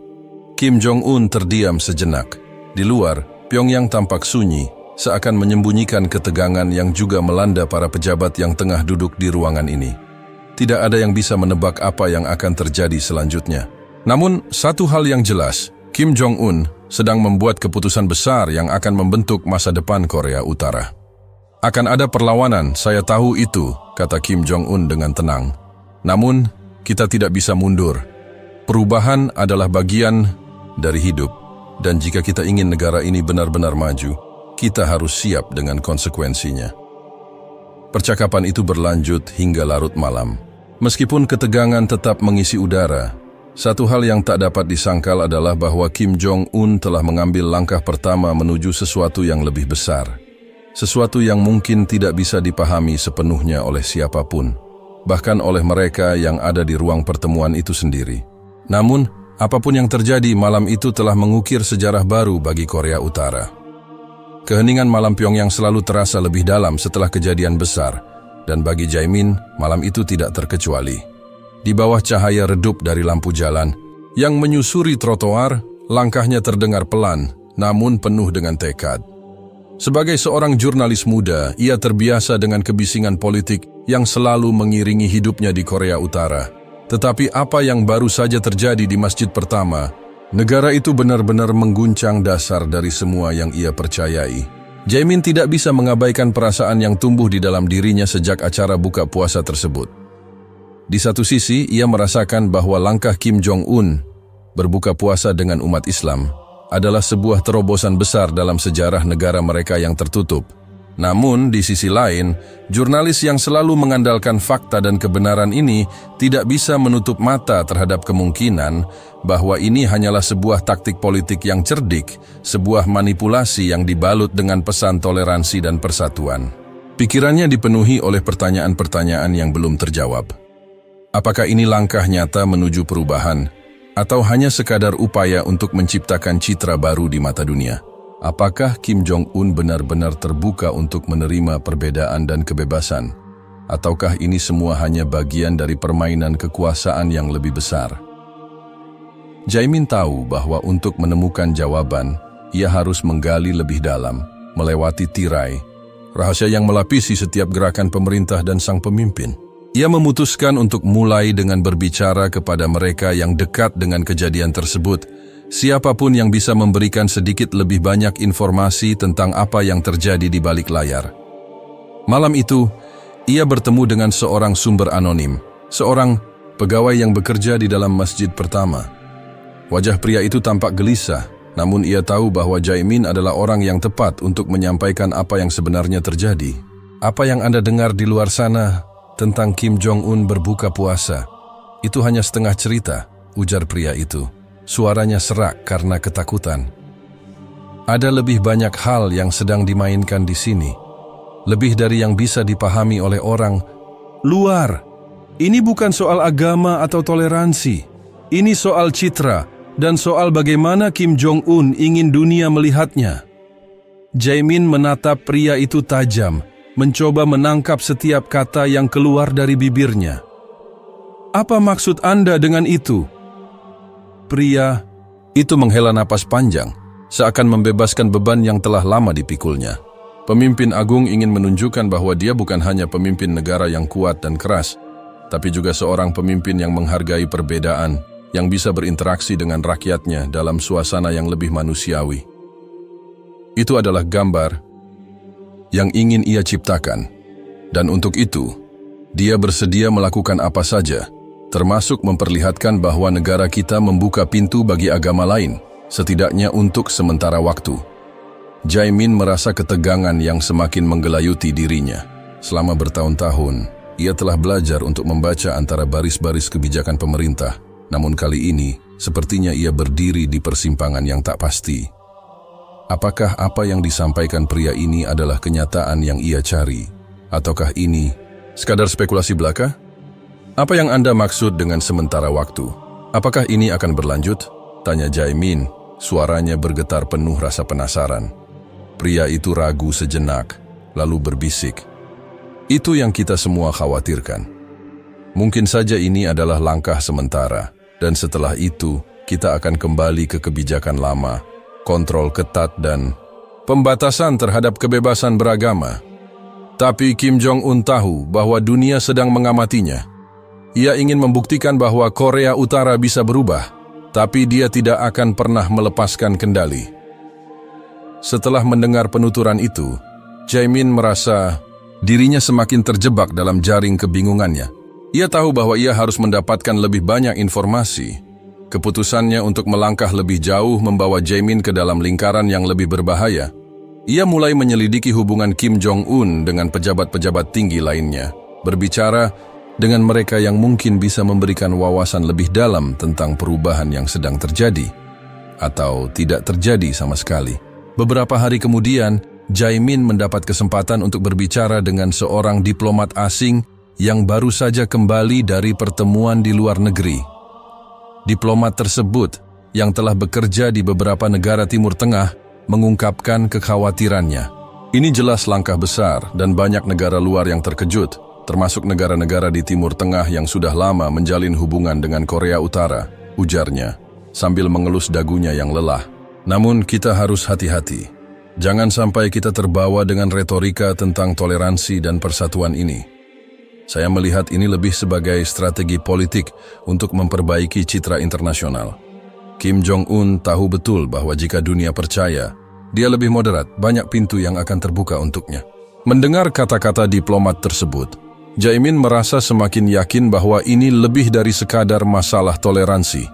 Kim Jong-un terdiam sejenak. Di luar, Pyongyang tampak sunyi, seakan menyembunyikan ketegangan yang juga melanda para pejabat yang tengah duduk di ruangan ini. Tidak ada yang bisa menebak apa yang akan terjadi selanjutnya. Namun, satu hal yang jelas, Kim Jong-un sedang membuat keputusan besar yang akan membentuk masa depan Korea Utara. Akan ada perlawanan, saya tahu itu, kata Kim Jong-un dengan tenang. Namun, kita tidak bisa mundur. Perubahan adalah bagian dari hidup, dan jika kita ingin negara ini benar-benar maju, kita harus siap dengan konsekuensinya. Percakapan itu berlanjut hingga larut malam. Meskipun ketegangan tetap mengisi udara, satu hal yang tak dapat disangkal adalah bahwa Kim Jong-un telah mengambil langkah pertama menuju sesuatu yang lebih besar. Sesuatu yang mungkin tidak bisa dipahami sepenuhnya oleh siapapun, bahkan oleh mereka yang ada di ruang pertemuan itu sendiri. Namun, apapun yang terjadi, malam itu telah mengukir sejarah baru bagi Korea Utara. Keheningan malam Pyongyang selalu terasa lebih dalam setelah kejadian besar, dan bagi Jae-min, malam itu tidak terkecuali. Di bawah cahaya redup dari lampu jalan, yang menyusuri trotoar, langkahnya terdengar pelan, namun penuh dengan tekad. Sebagai seorang jurnalis muda, ia terbiasa dengan kebisingan politik yang selalu mengiringi hidupnya di Korea Utara. Tetapi apa yang baru saja terjadi di masjid pertama, negara itu benar-benar mengguncang dasar dari semua yang ia percayai. Jae-min tidak bisa mengabaikan perasaan yang tumbuh di dalam dirinya sejak acara buka puasa tersebut. Di satu sisi, ia merasakan bahwa langkah Kim Jong-un berbuka puasa dengan umat Islam adalah sebuah terobosan besar dalam sejarah negara mereka yang tertutup. Namun, di sisi lain, jurnalis yang selalu mengandalkan fakta dan kebenaran ini tidak bisa menutup mata terhadap kemungkinan bahwa ini hanyalah sebuah taktik politik yang cerdik, sebuah manipulasi yang dibalut dengan pesan toleransi dan persatuan. Pikirannya dipenuhi oleh pertanyaan-pertanyaan yang belum terjawab. Apakah ini langkah nyata menuju perubahan, atau hanya sekadar upaya untuk menciptakan citra baru di mata dunia? Apakah Kim Jong-un benar-benar terbuka untuk menerima perbedaan dan kebebasan? Ataukah ini semua hanya bagian dari permainan kekuasaan yang lebih besar? Jae-min tahu bahwa untuk menemukan jawaban, ia harus menggali lebih dalam, melewati tirai, rahasia yang melapisi setiap gerakan pemerintah dan sang pemimpin. Ia memutuskan untuk mulai dengan berbicara kepada mereka yang dekat dengan kejadian tersebut, siapapun yang bisa memberikan sedikit lebih banyak informasi tentang apa yang terjadi di balik layar. Malam itu, ia bertemu dengan seorang sumber anonim, seorang pegawai yang bekerja di dalam masjid pertama. Wajah pria itu tampak gelisah, namun ia tahu bahwa Jae-min adalah orang yang tepat untuk menyampaikan apa yang sebenarnya terjadi. Apa yang Anda dengar di luar sana tentang Kim Jong-un berbuka puasa, itu hanya setengah cerita, ujar pria itu. Suaranya serak karena ketakutan. Ada lebih banyak hal yang sedang dimainkan di sini. Lebih dari yang bisa dipahami oleh orang luar. Ini bukan soal agama atau toleransi. Ini soal citra dan soal bagaimana Kim Jong-un ingin dunia melihatnya. Jae-min menatap pria itu tajam, mencoba menangkap setiap kata yang keluar dari bibirnya. Apa maksud Anda dengan itu? Pria itu menghela napas panjang, seakan membebaskan beban yang telah lama dipikulnya. Pemimpin agung ingin menunjukkan bahwa dia bukan hanya pemimpin negara yang kuat dan keras, tapi juga seorang pemimpin yang menghargai perbedaan, yang bisa berinteraksi dengan rakyatnya dalam suasana yang lebih manusiawi. Itu adalah gambar yang ingin ia ciptakan, dan untuk itu, dia bersedia melakukan apa saja, termasuk memperlihatkan bahwa negara kita membuka pintu bagi agama lain, setidaknya untuk sementara waktu. Jae-min merasa ketegangan yang semakin menggelayuti dirinya. Selama bertahun-tahun, ia telah belajar untuk membaca antara baris-baris kebijakan pemerintah, namun kali ini, sepertinya ia berdiri di persimpangan yang tak pasti. Apakah apa yang disampaikan pria ini adalah kenyataan yang ia cari? Ataukah ini sekadar spekulasi belaka? Apa yang Anda maksud dengan sementara waktu? Apakah ini akan berlanjut? Tanya Jae-min, suaranya bergetar penuh rasa penasaran. Pria itu ragu sejenak, lalu berbisik. Itu yang kita semua khawatirkan. Mungkin saja ini adalah langkah sementara, dan setelah itu kita akan kembali ke kebijakan lama, kontrol ketat dan pembatasan terhadap kebebasan beragama. Tapi Kim Jong-un tahu bahwa dunia sedang mengamatinya. Ia ingin membuktikan bahwa Korea Utara bisa berubah, tapi dia tidak akan pernah melepaskan kendali. Setelah mendengar penuturan itu, Jae-min merasa dirinya semakin terjebak dalam jaring kebingungannya. Ia tahu bahwa ia harus mendapatkan lebih banyak informasi. Keputusannya untuk melangkah lebih jauh membawa Jae-min ke dalam lingkaran yang lebih berbahaya. Ia mulai menyelidiki hubungan Kim Jong-un dengan pejabat-pejabat tinggi lainnya, berbicara dengan mereka yang mungkin bisa memberikan wawasan lebih dalam tentang perubahan yang sedang terjadi, atau tidak terjadi sama sekali. Beberapa hari kemudian, Jae-min mendapat kesempatan untuk berbicara dengan seorang diplomat asing yang baru saja kembali dari pertemuan di luar negeri. Diplomat tersebut, yang telah bekerja di beberapa negara Timur Tengah, mengungkapkan kekhawatirannya. Ini jelas langkah besar dan banyak negara luar yang terkejut, termasuk negara-negara di Timur Tengah yang sudah lama menjalin hubungan dengan Korea Utara, ujarnya, sambil mengelus dagunya yang lelah. Namun kita harus hati-hati. Jangan sampai kita terbawa dengan retorika tentang toleransi dan persatuan ini. Saya melihat ini lebih sebagai strategi politik untuk memperbaiki citra internasional. Kim Jong-un tahu betul bahwa jika dunia percaya, dia lebih moderat, banyak pintu yang akan terbuka untuknya. Mendengar kata-kata diplomat tersebut, Jae-min merasa semakin yakin bahwa ini lebih dari sekadar masalah toleransi.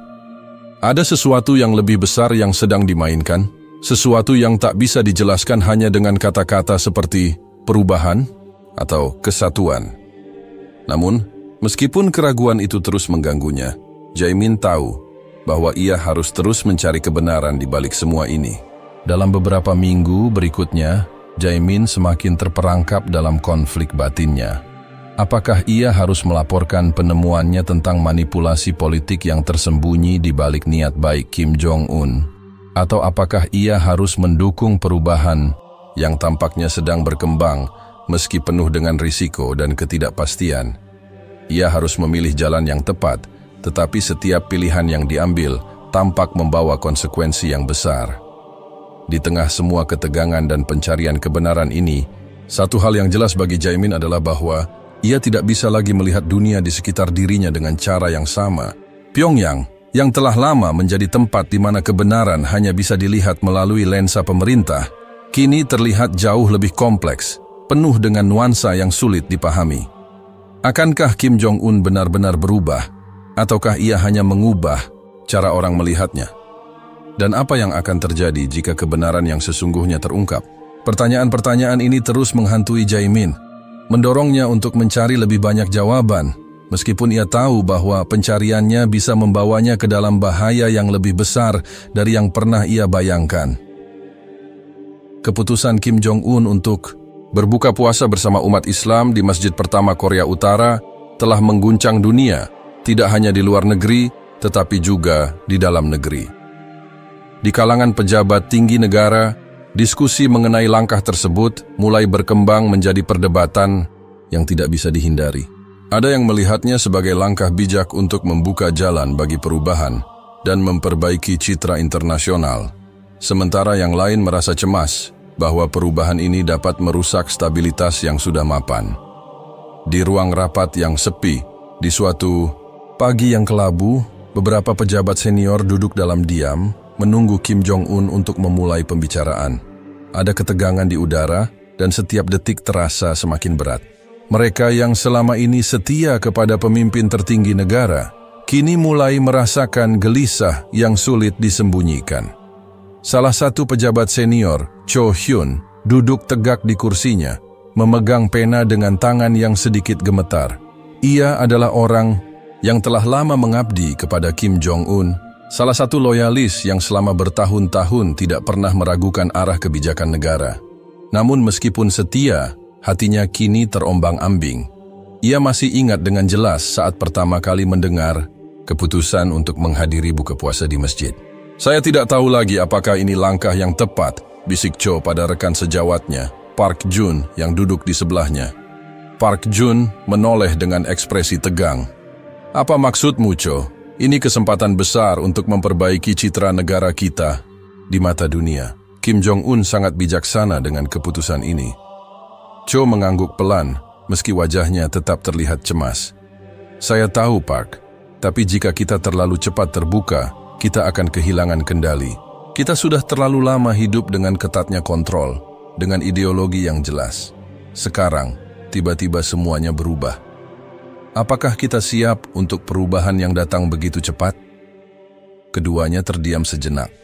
Ada sesuatu yang lebih besar yang sedang dimainkan, sesuatu yang tak bisa dijelaskan hanya dengan kata-kata seperti perubahan atau kesatuan. Namun, meskipun keraguan itu terus mengganggunya, Jae-min tahu bahwa ia harus terus mencari kebenaran di balik semua ini. Dalam beberapa minggu berikutnya, Jae-min semakin terperangkap dalam konflik batinnya. Apakah ia harus melaporkan penemuannya tentang manipulasi politik yang tersembunyi di balik niat baik Kim Jong-un? Atau apakah ia harus mendukung perubahan yang tampaknya sedang berkembang meski penuh dengan risiko dan ketidakpastian? Ia harus memilih jalan yang tepat, tetapi setiap pilihan yang diambil tampak membawa konsekuensi yang besar. Di tengah semua ketegangan dan pencarian kebenaran ini, satu hal yang jelas bagi Jae-min adalah bahwa ia tidak bisa lagi melihat dunia di sekitar dirinya dengan cara yang sama. Pyongyang, yang telah lama menjadi tempat di mana kebenaran hanya bisa dilihat melalui lensa pemerintah, kini terlihat jauh lebih kompleks, penuh dengan nuansa yang sulit dipahami. Akankah Kim Jong-un benar-benar berubah, ataukah ia hanya mengubah cara orang melihatnya? Dan apa yang akan terjadi jika kebenaran yang sesungguhnya terungkap? Pertanyaan-pertanyaan ini terus menghantui Jae-min, mendorongnya untuk mencari lebih banyak jawaban, meskipun ia tahu bahwa pencariannya bisa membawanya ke dalam bahaya yang lebih besar dari yang pernah ia bayangkan. Keputusan Kim Jong-un untuk berbuka puasa bersama umat Islam di masjid pertama Korea Utara telah mengguncang dunia, tidak hanya di luar negeri, tetapi juga di dalam negeri. Di kalangan pejabat tinggi negara, diskusi mengenai langkah tersebut mulai berkembang menjadi perdebatan yang tidak bisa dihindari. Ada yang melihatnya sebagai langkah bijak untuk membuka jalan bagi perubahan dan memperbaiki citra internasional, sementara yang lain merasa cemas bahwa perubahan ini dapat merusak stabilitas yang sudah mapan. Di ruang rapat yang sepi, di suatu pagi yang kelabu, beberapa pejabat senior duduk dalam diam, menunggu Kim Jong-un untuk memulai pembicaraan. Ada ketegangan di udara, dan setiap detik terasa semakin berat. Mereka yang selama ini setia kepada pemimpin tertinggi negara, kini mulai merasakan gelisah yang sulit disembunyikan. Salah satu pejabat senior, Cho Hyun, duduk tegak di kursinya, memegang pena dengan tangan yang sedikit gemetar. Ia adalah orang yang telah lama mengabdi kepada Kim Jong-un, salah satu loyalis yang selama bertahun-tahun tidak pernah meragukan arah kebijakan negara. Namun meskipun setia, hatinya kini terombang-ambing. Ia masih ingat dengan jelas saat pertama kali mendengar keputusan untuk menghadiri buka puasa di masjid. Saya tidak tahu lagi apakah ini langkah yang tepat, bisik Cho pada rekan sejawatnya, Park Jun, yang duduk di sebelahnya. Park Jun menoleh dengan ekspresi tegang. Apa maksudmu, Cho? Ini kesempatan besar untuk memperbaiki citra negara kita di mata dunia. Kim Jong-un sangat bijaksana dengan keputusan ini. Cho mengangguk pelan, meski wajahnya tetap terlihat cemas. Saya tahu, Park, tapi jika kita terlalu cepat terbuka, kita akan kehilangan kendali. Kita sudah terlalu lama hidup dengan ketatnya kontrol, dengan ideologi yang jelas. Sekarang, tiba-tiba semuanya berubah. Apakah kita siap untuk perubahan yang datang begitu cepat? Keduanya terdiam sejenak.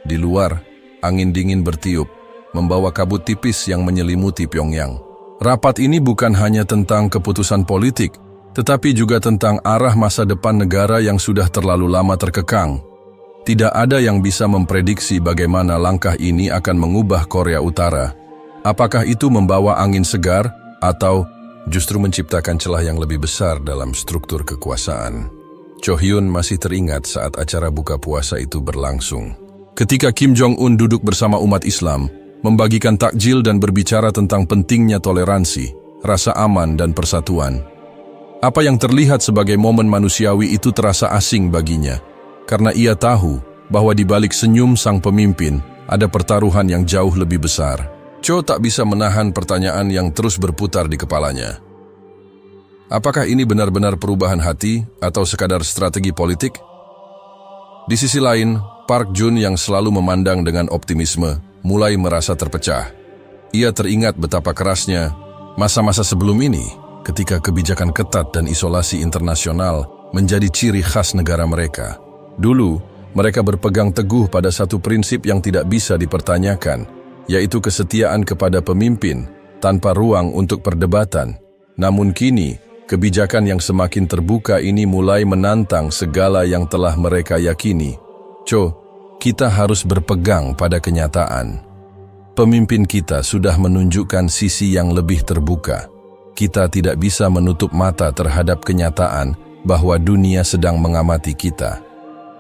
Di luar, angin dingin bertiup, membawa kabut tipis yang menyelimuti Pyongyang. Rapat ini bukan hanya tentang keputusan politik, tetapi juga tentang arah masa depan negara yang sudah terlalu lama terkekang. Tidak ada yang bisa memprediksi bagaimana langkah ini akan mengubah Korea Utara. Apakah itu membawa angin segar atau justru menciptakan celah yang lebih besar dalam struktur kekuasaan? Cho Hyun masih teringat saat acara buka puasa itu berlangsung. Ketika Kim Jong-un duduk bersama umat Islam, membagikan takjil dan berbicara tentang pentingnya toleransi, rasa aman dan persatuan. Apa yang terlihat sebagai momen manusiawi itu terasa asing baginya, karena ia tahu bahwa di balik senyum sang pemimpin ada pertaruhan yang jauh lebih besar. Cho tak bisa menahan pertanyaan yang terus berputar di kepalanya. Apakah ini benar-benar perubahan hati atau sekadar strategi politik? Di sisi lain, Park Jun yang selalu memandang dengan optimisme mulai merasa terpecah. Ia teringat betapa kerasnya masa-masa sebelum ini ketika kebijakan ketat dan isolasi internasional menjadi ciri khas negara mereka. Dulu, mereka berpegang teguh pada satu prinsip yang tidak bisa dipertanyakan, yaitu kesetiaan kepada pemimpin tanpa ruang untuk perdebatan. Namun kini, kebijakan yang semakin terbuka ini mulai menantang segala yang telah mereka yakini. Cho, kita harus berpegang pada kenyataan. Pemimpin kita sudah menunjukkan sisi yang lebih terbuka. Kita tidak bisa menutup mata terhadap kenyataan bahwa dunia sedang mengamati kita.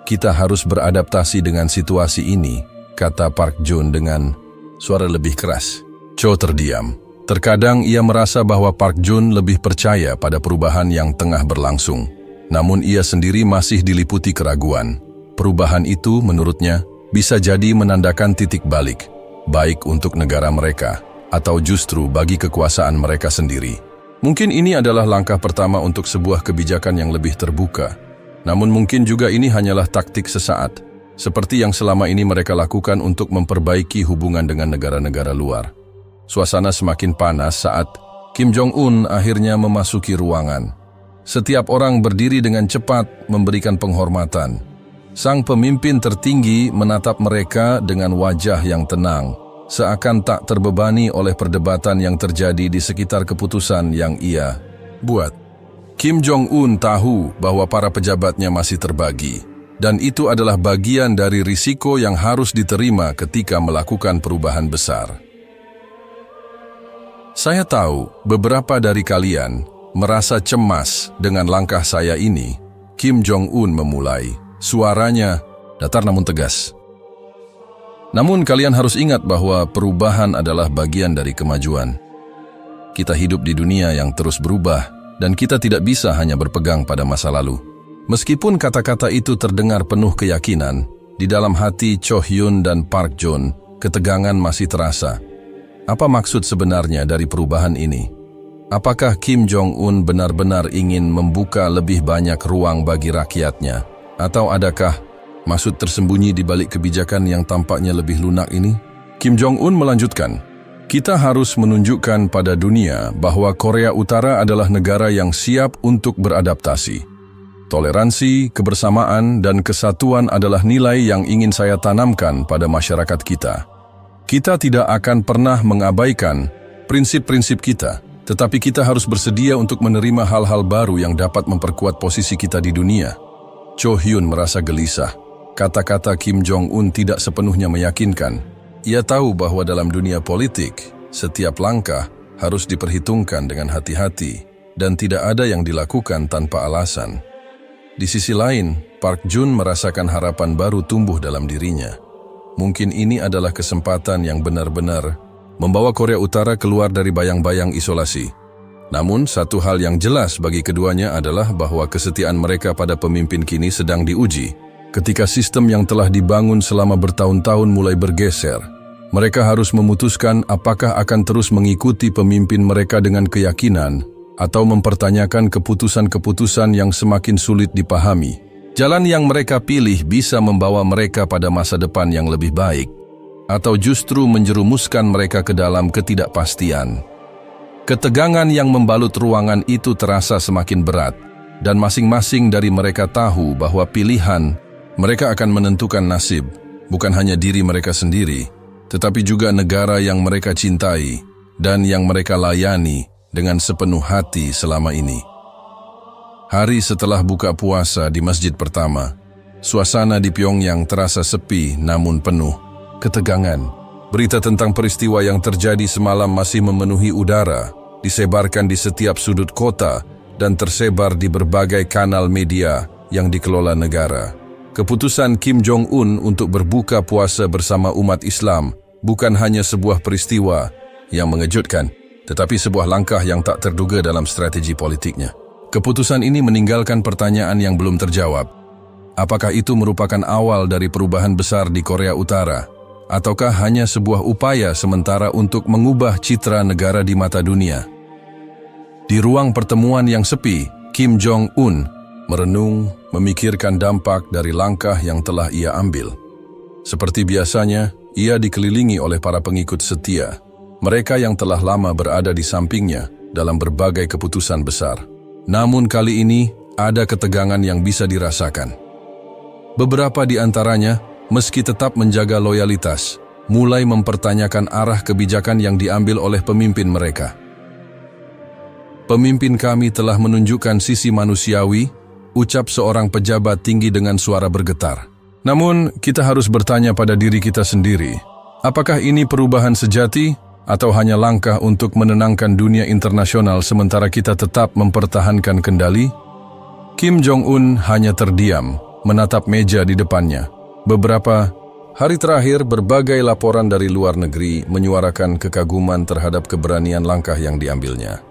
Kita harus beradaptasi dengan situasi ini, kata Park Jun dengan suara lebih keras. Cho terdiam. Terkadang ia merasa bahwa Park Jun lebih percaya pada perubahan yang tengah berlangsung. Namun ia sendiri masih diliputi keraguan. Perubahan itu, menurutnya, bisa jadi menandakan titik balik, baik untuk negara mereka, atau justru bagi kekuasaan mereka sendiri. Mungkin ini adalah langkah pertama untuk sebuah kebijakan yang lebih terbuka. Namun mungkin juga ini hanyalah taktik sesaat, seperti yang selama ini mereka lakukan untuk memperbaiki hubungan dengan negara-negara luar. Suasana semakin panas saat Kim Jong-un akhirnya memasuki ruangan. Setiap orang berdiri dengan cepat memberikan penghormatan. Sang pemimpin tertinggi menatap mereka dengan wajah yang tenang, seakan tak terbebani oleh perdebatan yang terjadi di sekitar keputusan yang ia buat. Kim Jong-un tahu bahwa para pejabatnya masih terbagi, dan itu adalah bagian dari risiko yang harus diterima ketika melakukan perubahan besar. Saya tahu beberapa dari kalian merasa cemas dengan langkah saya ini. Kim Jong-un memulai. Suaranya datar namun tegas. Namun kalian harus ingat bahwa perubahan adalah bagian dari kemajuan. Kita hidup di dunia yang terus berubah, dan kita tidak bisa hanya berpegang pada masa lalu. Meskipun kata-kata itu terdengar penuh keyakinan, di dalam hati Cho Hyun dan Park Jun, ketegangan masih terasa. Apa maksud sebenarnya dari perubahan ini? Apakah Kim Jong-un benar-benar ingin membuka lebih banyak ruang bagi rakyatnya? Atau adakah maksud tersembunyi di balik kebijakan yang tampaknya lebih lunak ini? Kim Jong-un melanjutkan, kita harus menunjukkan pada dunia bahwa Korea Utara adalah negara yang siap untuk beradaptasi. Toleransi, kebersamaan, dan kesatuan adalah nilai yang ingin saya tanamkan pada masyarakat kita. Kita tidak akan pernah mengabaikan prinsip-prinsip kita, tetapi kita harus bersedia untuk menerima hal-hal baru yang dapat memperkuat posisi kita di dunia. Cho Hyun merasa gelisah. Kata-kata Kim Jong-un tidak sepenuhnya meyakinkan. Ia tahu bahwa dalam dunia politik, setiap langkah harus diperhitungkan dengan hati-hati dan tidak ada yang dilakukan tanpa alasan. Di sisi lain, Park Jun merasakan harapan baru tumbuh dalam dirinya. Mungkin ini adalah kesempatan yang benar-benar membawa Korea Utara keluar dari bayang-bayang isolasi. Namun, satu hal yang jelas bagi keduanya adalah bahwa kesetiaan mereka pada pemimpin kini sedang diuji. Ketika sistem yang telah dibangun selama bertahun-tahun mulai bergeser, mereka harus memutuskan apakah akan terus mengikuti pemimpin mereka dengan keyakinan atau mempertanyakan keputusan-keputusan yang semakin sulit dipahami. Jalan yang mereka pilih bisa membawa mereka pada masa depan yang lebih baik, atau justru menjerumuskan mereka ke dalam ketidakpastian. Ketegangan yang membalut ruangan itu terasa semakin berat, dan masing-masing dari mereka tahu bahwa pilihan mereka akan menentukan nasib, bukan hanya diri mereka sendiri, tetapi juga negara yang mereka cintai dan yang mereka layani dengan sepenuh hati selama ini. Hari setelah buka puasa di masjid pertama, suasana di Pyongyang terasa sepi namun penuh ketegangan. Berita tentang peristiwa yang terjadi semalam masih memenuhi udara, disebarkan di setiap sudut kota dan tersebar di berbagai kanal media yang dikelola negara. Keputusan Kim Jong-un untuk berbuka puasa bersama umat Islam bukan hanya sebuah peristiwa yang mengejutkan, tetapi sebuah langkah yang tak terduga dalam strategi politiknya. Keputusan ini meninggalkan pertanyaan yang belum terjawab. Apakah itu merupakan awal dari perubahan besar di Korea Utara, ataukah hanya sebuah upaya sementara untuk mengubah citra negara di mata dunia? Di ruang pertemuan yang sepi, Kim Jong-un merenung, memikirkan dampak dari langkah yang telah ia ambil. Seperti biasanya, ia dikelilingi oleh para pengikut setia, mereka yang telah lama berada di sampingnya dalam berbagai keputusan besar. Namun kali ini, ada ketegangan yang bisa dirasakan. Beberapa di antaranya, meski tetap menjaga loyalitas, mulai mempertanyakan arah kebijakan yang diambil oleh pemimpin mereka. Pemimpin kami telah menunjukkan sisi manusiawi, ucap seorang pejabat tinggi dengan suara bergetar. Namun, kita harus bertanya pada diri kita sendiri, apakah ini perubahan sejati atau hanya langkah untuk menenangkan dunia internasional sementara kita tetap mempertahankan kendali? Kim Jong-un hanya terdiam, menatap meja di depannya. Beberapa hari terakhir, berbagai laporan dari luar negeri menyuarakan kekaguman terhadap keberanian langkah yang diambilnya.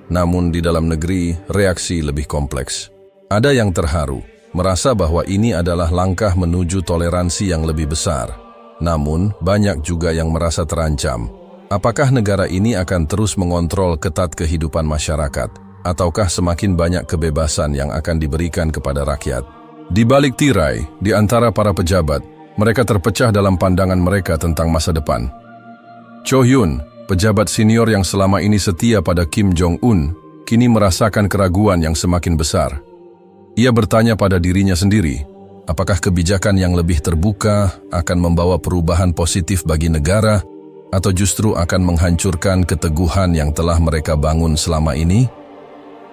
Namun di dalam negeri, reaksi lebih kompleks. Ada yang terharu, merasa bahwa ini adalah langkah menuju toleransi yang lebih besar. Namun, banyak juga yang merasa terancam. Apakah negara ini akan terus mengontrol ketat kehidupan masyarakat, ataukah semakin banyak kebebasan yang akan diberikan kepada rakyat? Di balik tirai, di antara para pejabat, mereka terpecah dalam pandangan mereka tentang masa depan. Cho Hyun, pejabat senior yang selama ini setia pada Kim Jong-un, kini merasakan keraguan yang semakin besar. Ia bertanya pada dirinya sendiri, apakah kebijakan yang lebih terbuka akan membawa perubahan positif bagi negara, atau justru akan menghancurkan keteguhan yang telah mereka bangun selama ini?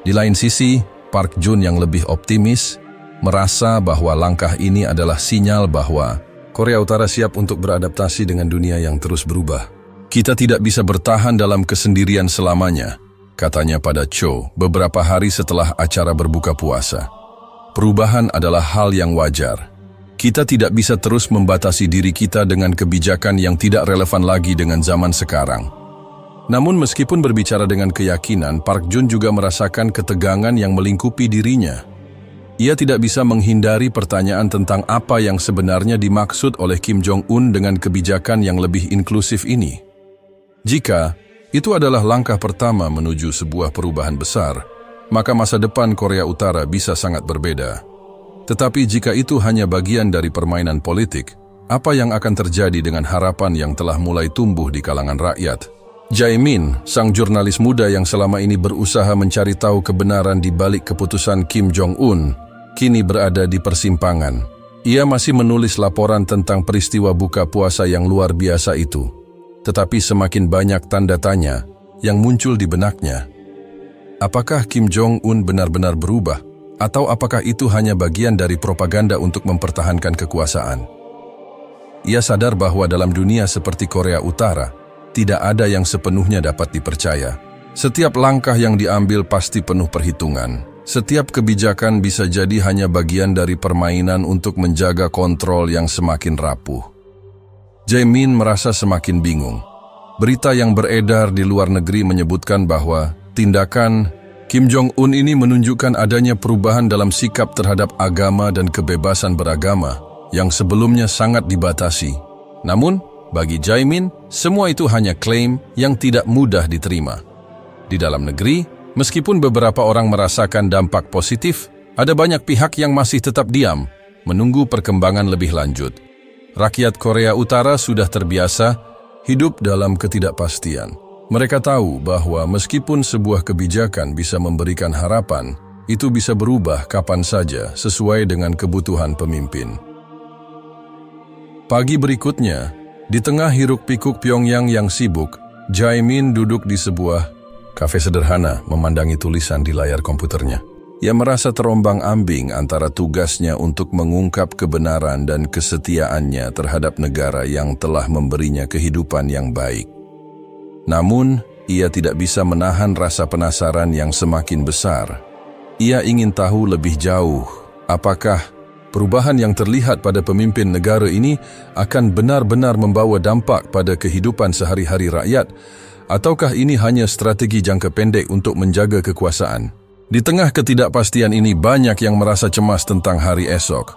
Di lain sisi, Park Jun yang lebih optimis, merasa bahwa langkah ini adalah sinyal bahwa Korea Utara siap untuk beradaptasi dengan dunia yang terus berubah. Kita tidak bisa bertahan dalam kesendirian selamanya, katanya pada Cho beberapa hari setelah acara berbuka puasa. Perubahan adalah hal yang wajar. Kita tidak bisa terus membatasi diri kita dengan kebijakan yang tidak relevan lagi dengan zaman sekarang. Namun meskipun berbicara dengan keyakinan, Park Jun juga merasakan ketegangan yang melingkupi dirinya. Ia tidak bisa menghindari pertanyaan tentang apa yang sebenarnya dimaksud oleh Kim Jong-un dengan kebijakan yang lebih inklusif ini. Jika itu adalah langkah pertama menuju sebuah perubahan besar, maka masa depan Korea Utara bisa sangat berbeda. Tetapi jika itu hanya bagian dari permainan politik, apa yang akan terjadi dengan harapan yang telah mulai tumbuh di kalangan rakyat? Jae-min, sang jurnalis muda yang selama ini berusaha mencari tahu kebenaran di balik keputusan Kim Jong-un, kini berada di persimpangan. Ia masih menulis laporan tentang peristiwa buka puasa yang luar biasa itu. Tetapi semakin banyak tanda tanya yang muncul di benaknya. Apakah Kim Jong-un benar-benar berubah? Atau apakah itu hanya bagian dari propaganda untuk mempertahankan kekuasaan? Ia sadar bahwa dalam dunia seperti Korea Utara, tidak ada yang sepenuhnya dapat dipercaya. Setiap langkah yang diambil pasti penuh perhitungan. Setiap kebijakan bisa jadi hanya bagian dari permainan untuk menjaga kontrol yang semakin rapuh. Jae-min merasa semakin bingung. Berita yang beredar di luar negeri menyebutkan bahwa tindakan Kim Jong-un ini menunjukkan adanya perubahan dalam sikap terhadap agama dan kebebasan beragama yang sebelumnya sangat dibatasi. Namun, bagi Jae-min, semua itu hanya klaim yang tidak mudah diterima. Di dalam negeri, meskipun beberapa orang merasakan dampak positif, ada banyak pihak yang masih tetap diam, menunggu perkembangan lebih lanjut. Rakyat Korea Utara sudah terbiasa hidup dalam ketidakpastian. Mereka tahu bahwa meskipun sebuah kebijakan bisa memberikan harapan, itu bisa berubah kapan saja sesuai dengan kebutuhan pemimpin. Pagi berikutnya, di tengah hiruk-pikuk Pyongyang yang sibuk, Jae-min duduk di sebuah kafe sederhana memandangi tulisan di layar komputernya. Ia merasa terombang-ambing antara tugasnya untuk mengungkap kebenaran dan kesetiaannya terhadap negara yang telah memberinya kehidupan yang baik. Namun, ia tidak bisa menahan rasa penasaran yang semakin besar. Ia ingin tahu lebih jauh, apakah Perubahan yang terlihat pada pemimpin negara ini akan benar-benar membawa dampak pada kehidupan sehari-hari rakyat, ataukah ini hanya strategi jangka pendek untuk menjaga kekuasaan? Di tengah ketidakpastian ini, banyak yang merasa cemas tentang hari esok.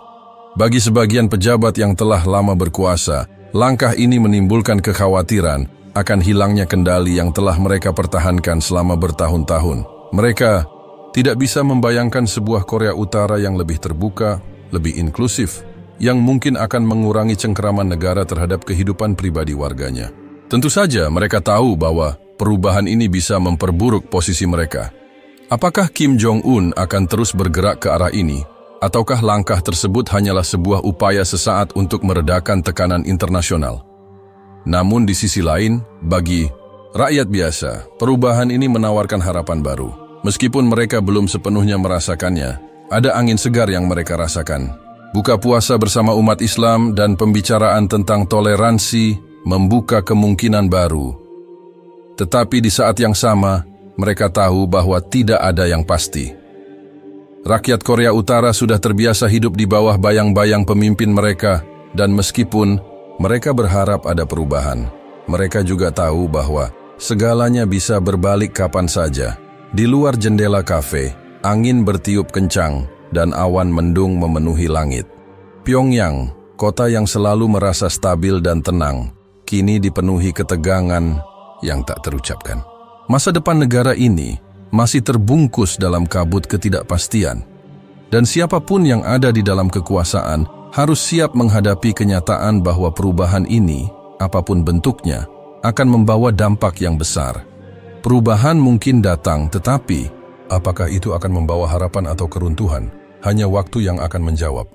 Bagi sebagian pejabat yang telah lama berkuasa, langkah ini menimbulkan kekhawatiran akan hilangnya kendali yang telah mereka pertahankan selama bertahun-tahun. Mereka tidak bisa membayangkan sebuah Korea Utara yang lebih terbuka, lebih inklusif, yang mungkin akan mengurangi cengkeraman negara terhadap kehidupan pribadi warganya. Tentu saja mereka tahu bahwa perubahan ini bisa memperburuk posisi mereka. Apakah Kim Jong-un akan terus bergerak ke arah ini, ataukah langkah tersebut hanyalah sebuah upaya sesaat untuk meredakan tekanan internasional? Namun di sisi lain, bagi rakyat biasa, perubahan ini menawarkan harapan baru. Meskipun mereka belum sepenuhnya merasakannya, ada angin segar yang mereka rasakan. Buka puasa bersama umat Islam dan pembicaraan tentang toleransi membuka kemungkinan baru. Tetapi di saat yang sama, mereka tahu bahwa tidak ada yang pasti. Rakyat Korea Utara sudah terbiasa hidup di bawah bayang-bayang pemimpin mereka, dan meskipun mereka berharap ada perubahan, mereka juga tahu bahwa segalanya bisa berbalik kapan saja. Di luar jendela kafe, angin bertiup kencang dan awan mendung memenuhi langit. Pyongyang, kota yang selalu merasa stabil dan tenang, kini dipenuhi ketegangan yang tak terucapkan. Masa depan negara ini masih terbungkus dalam kabut ketidakpastian, dan siapapun yang ada di dalam kekuasaan harus siap menghadapi kenyataan bahwa perubahan ini, apapun bentuknya, akan membawa dampak yang besar. Perubahan mungkin datang, tetapi apakah itu akan membawa harapan atau keruntuhan? Hanya waktu yang akan menjawab.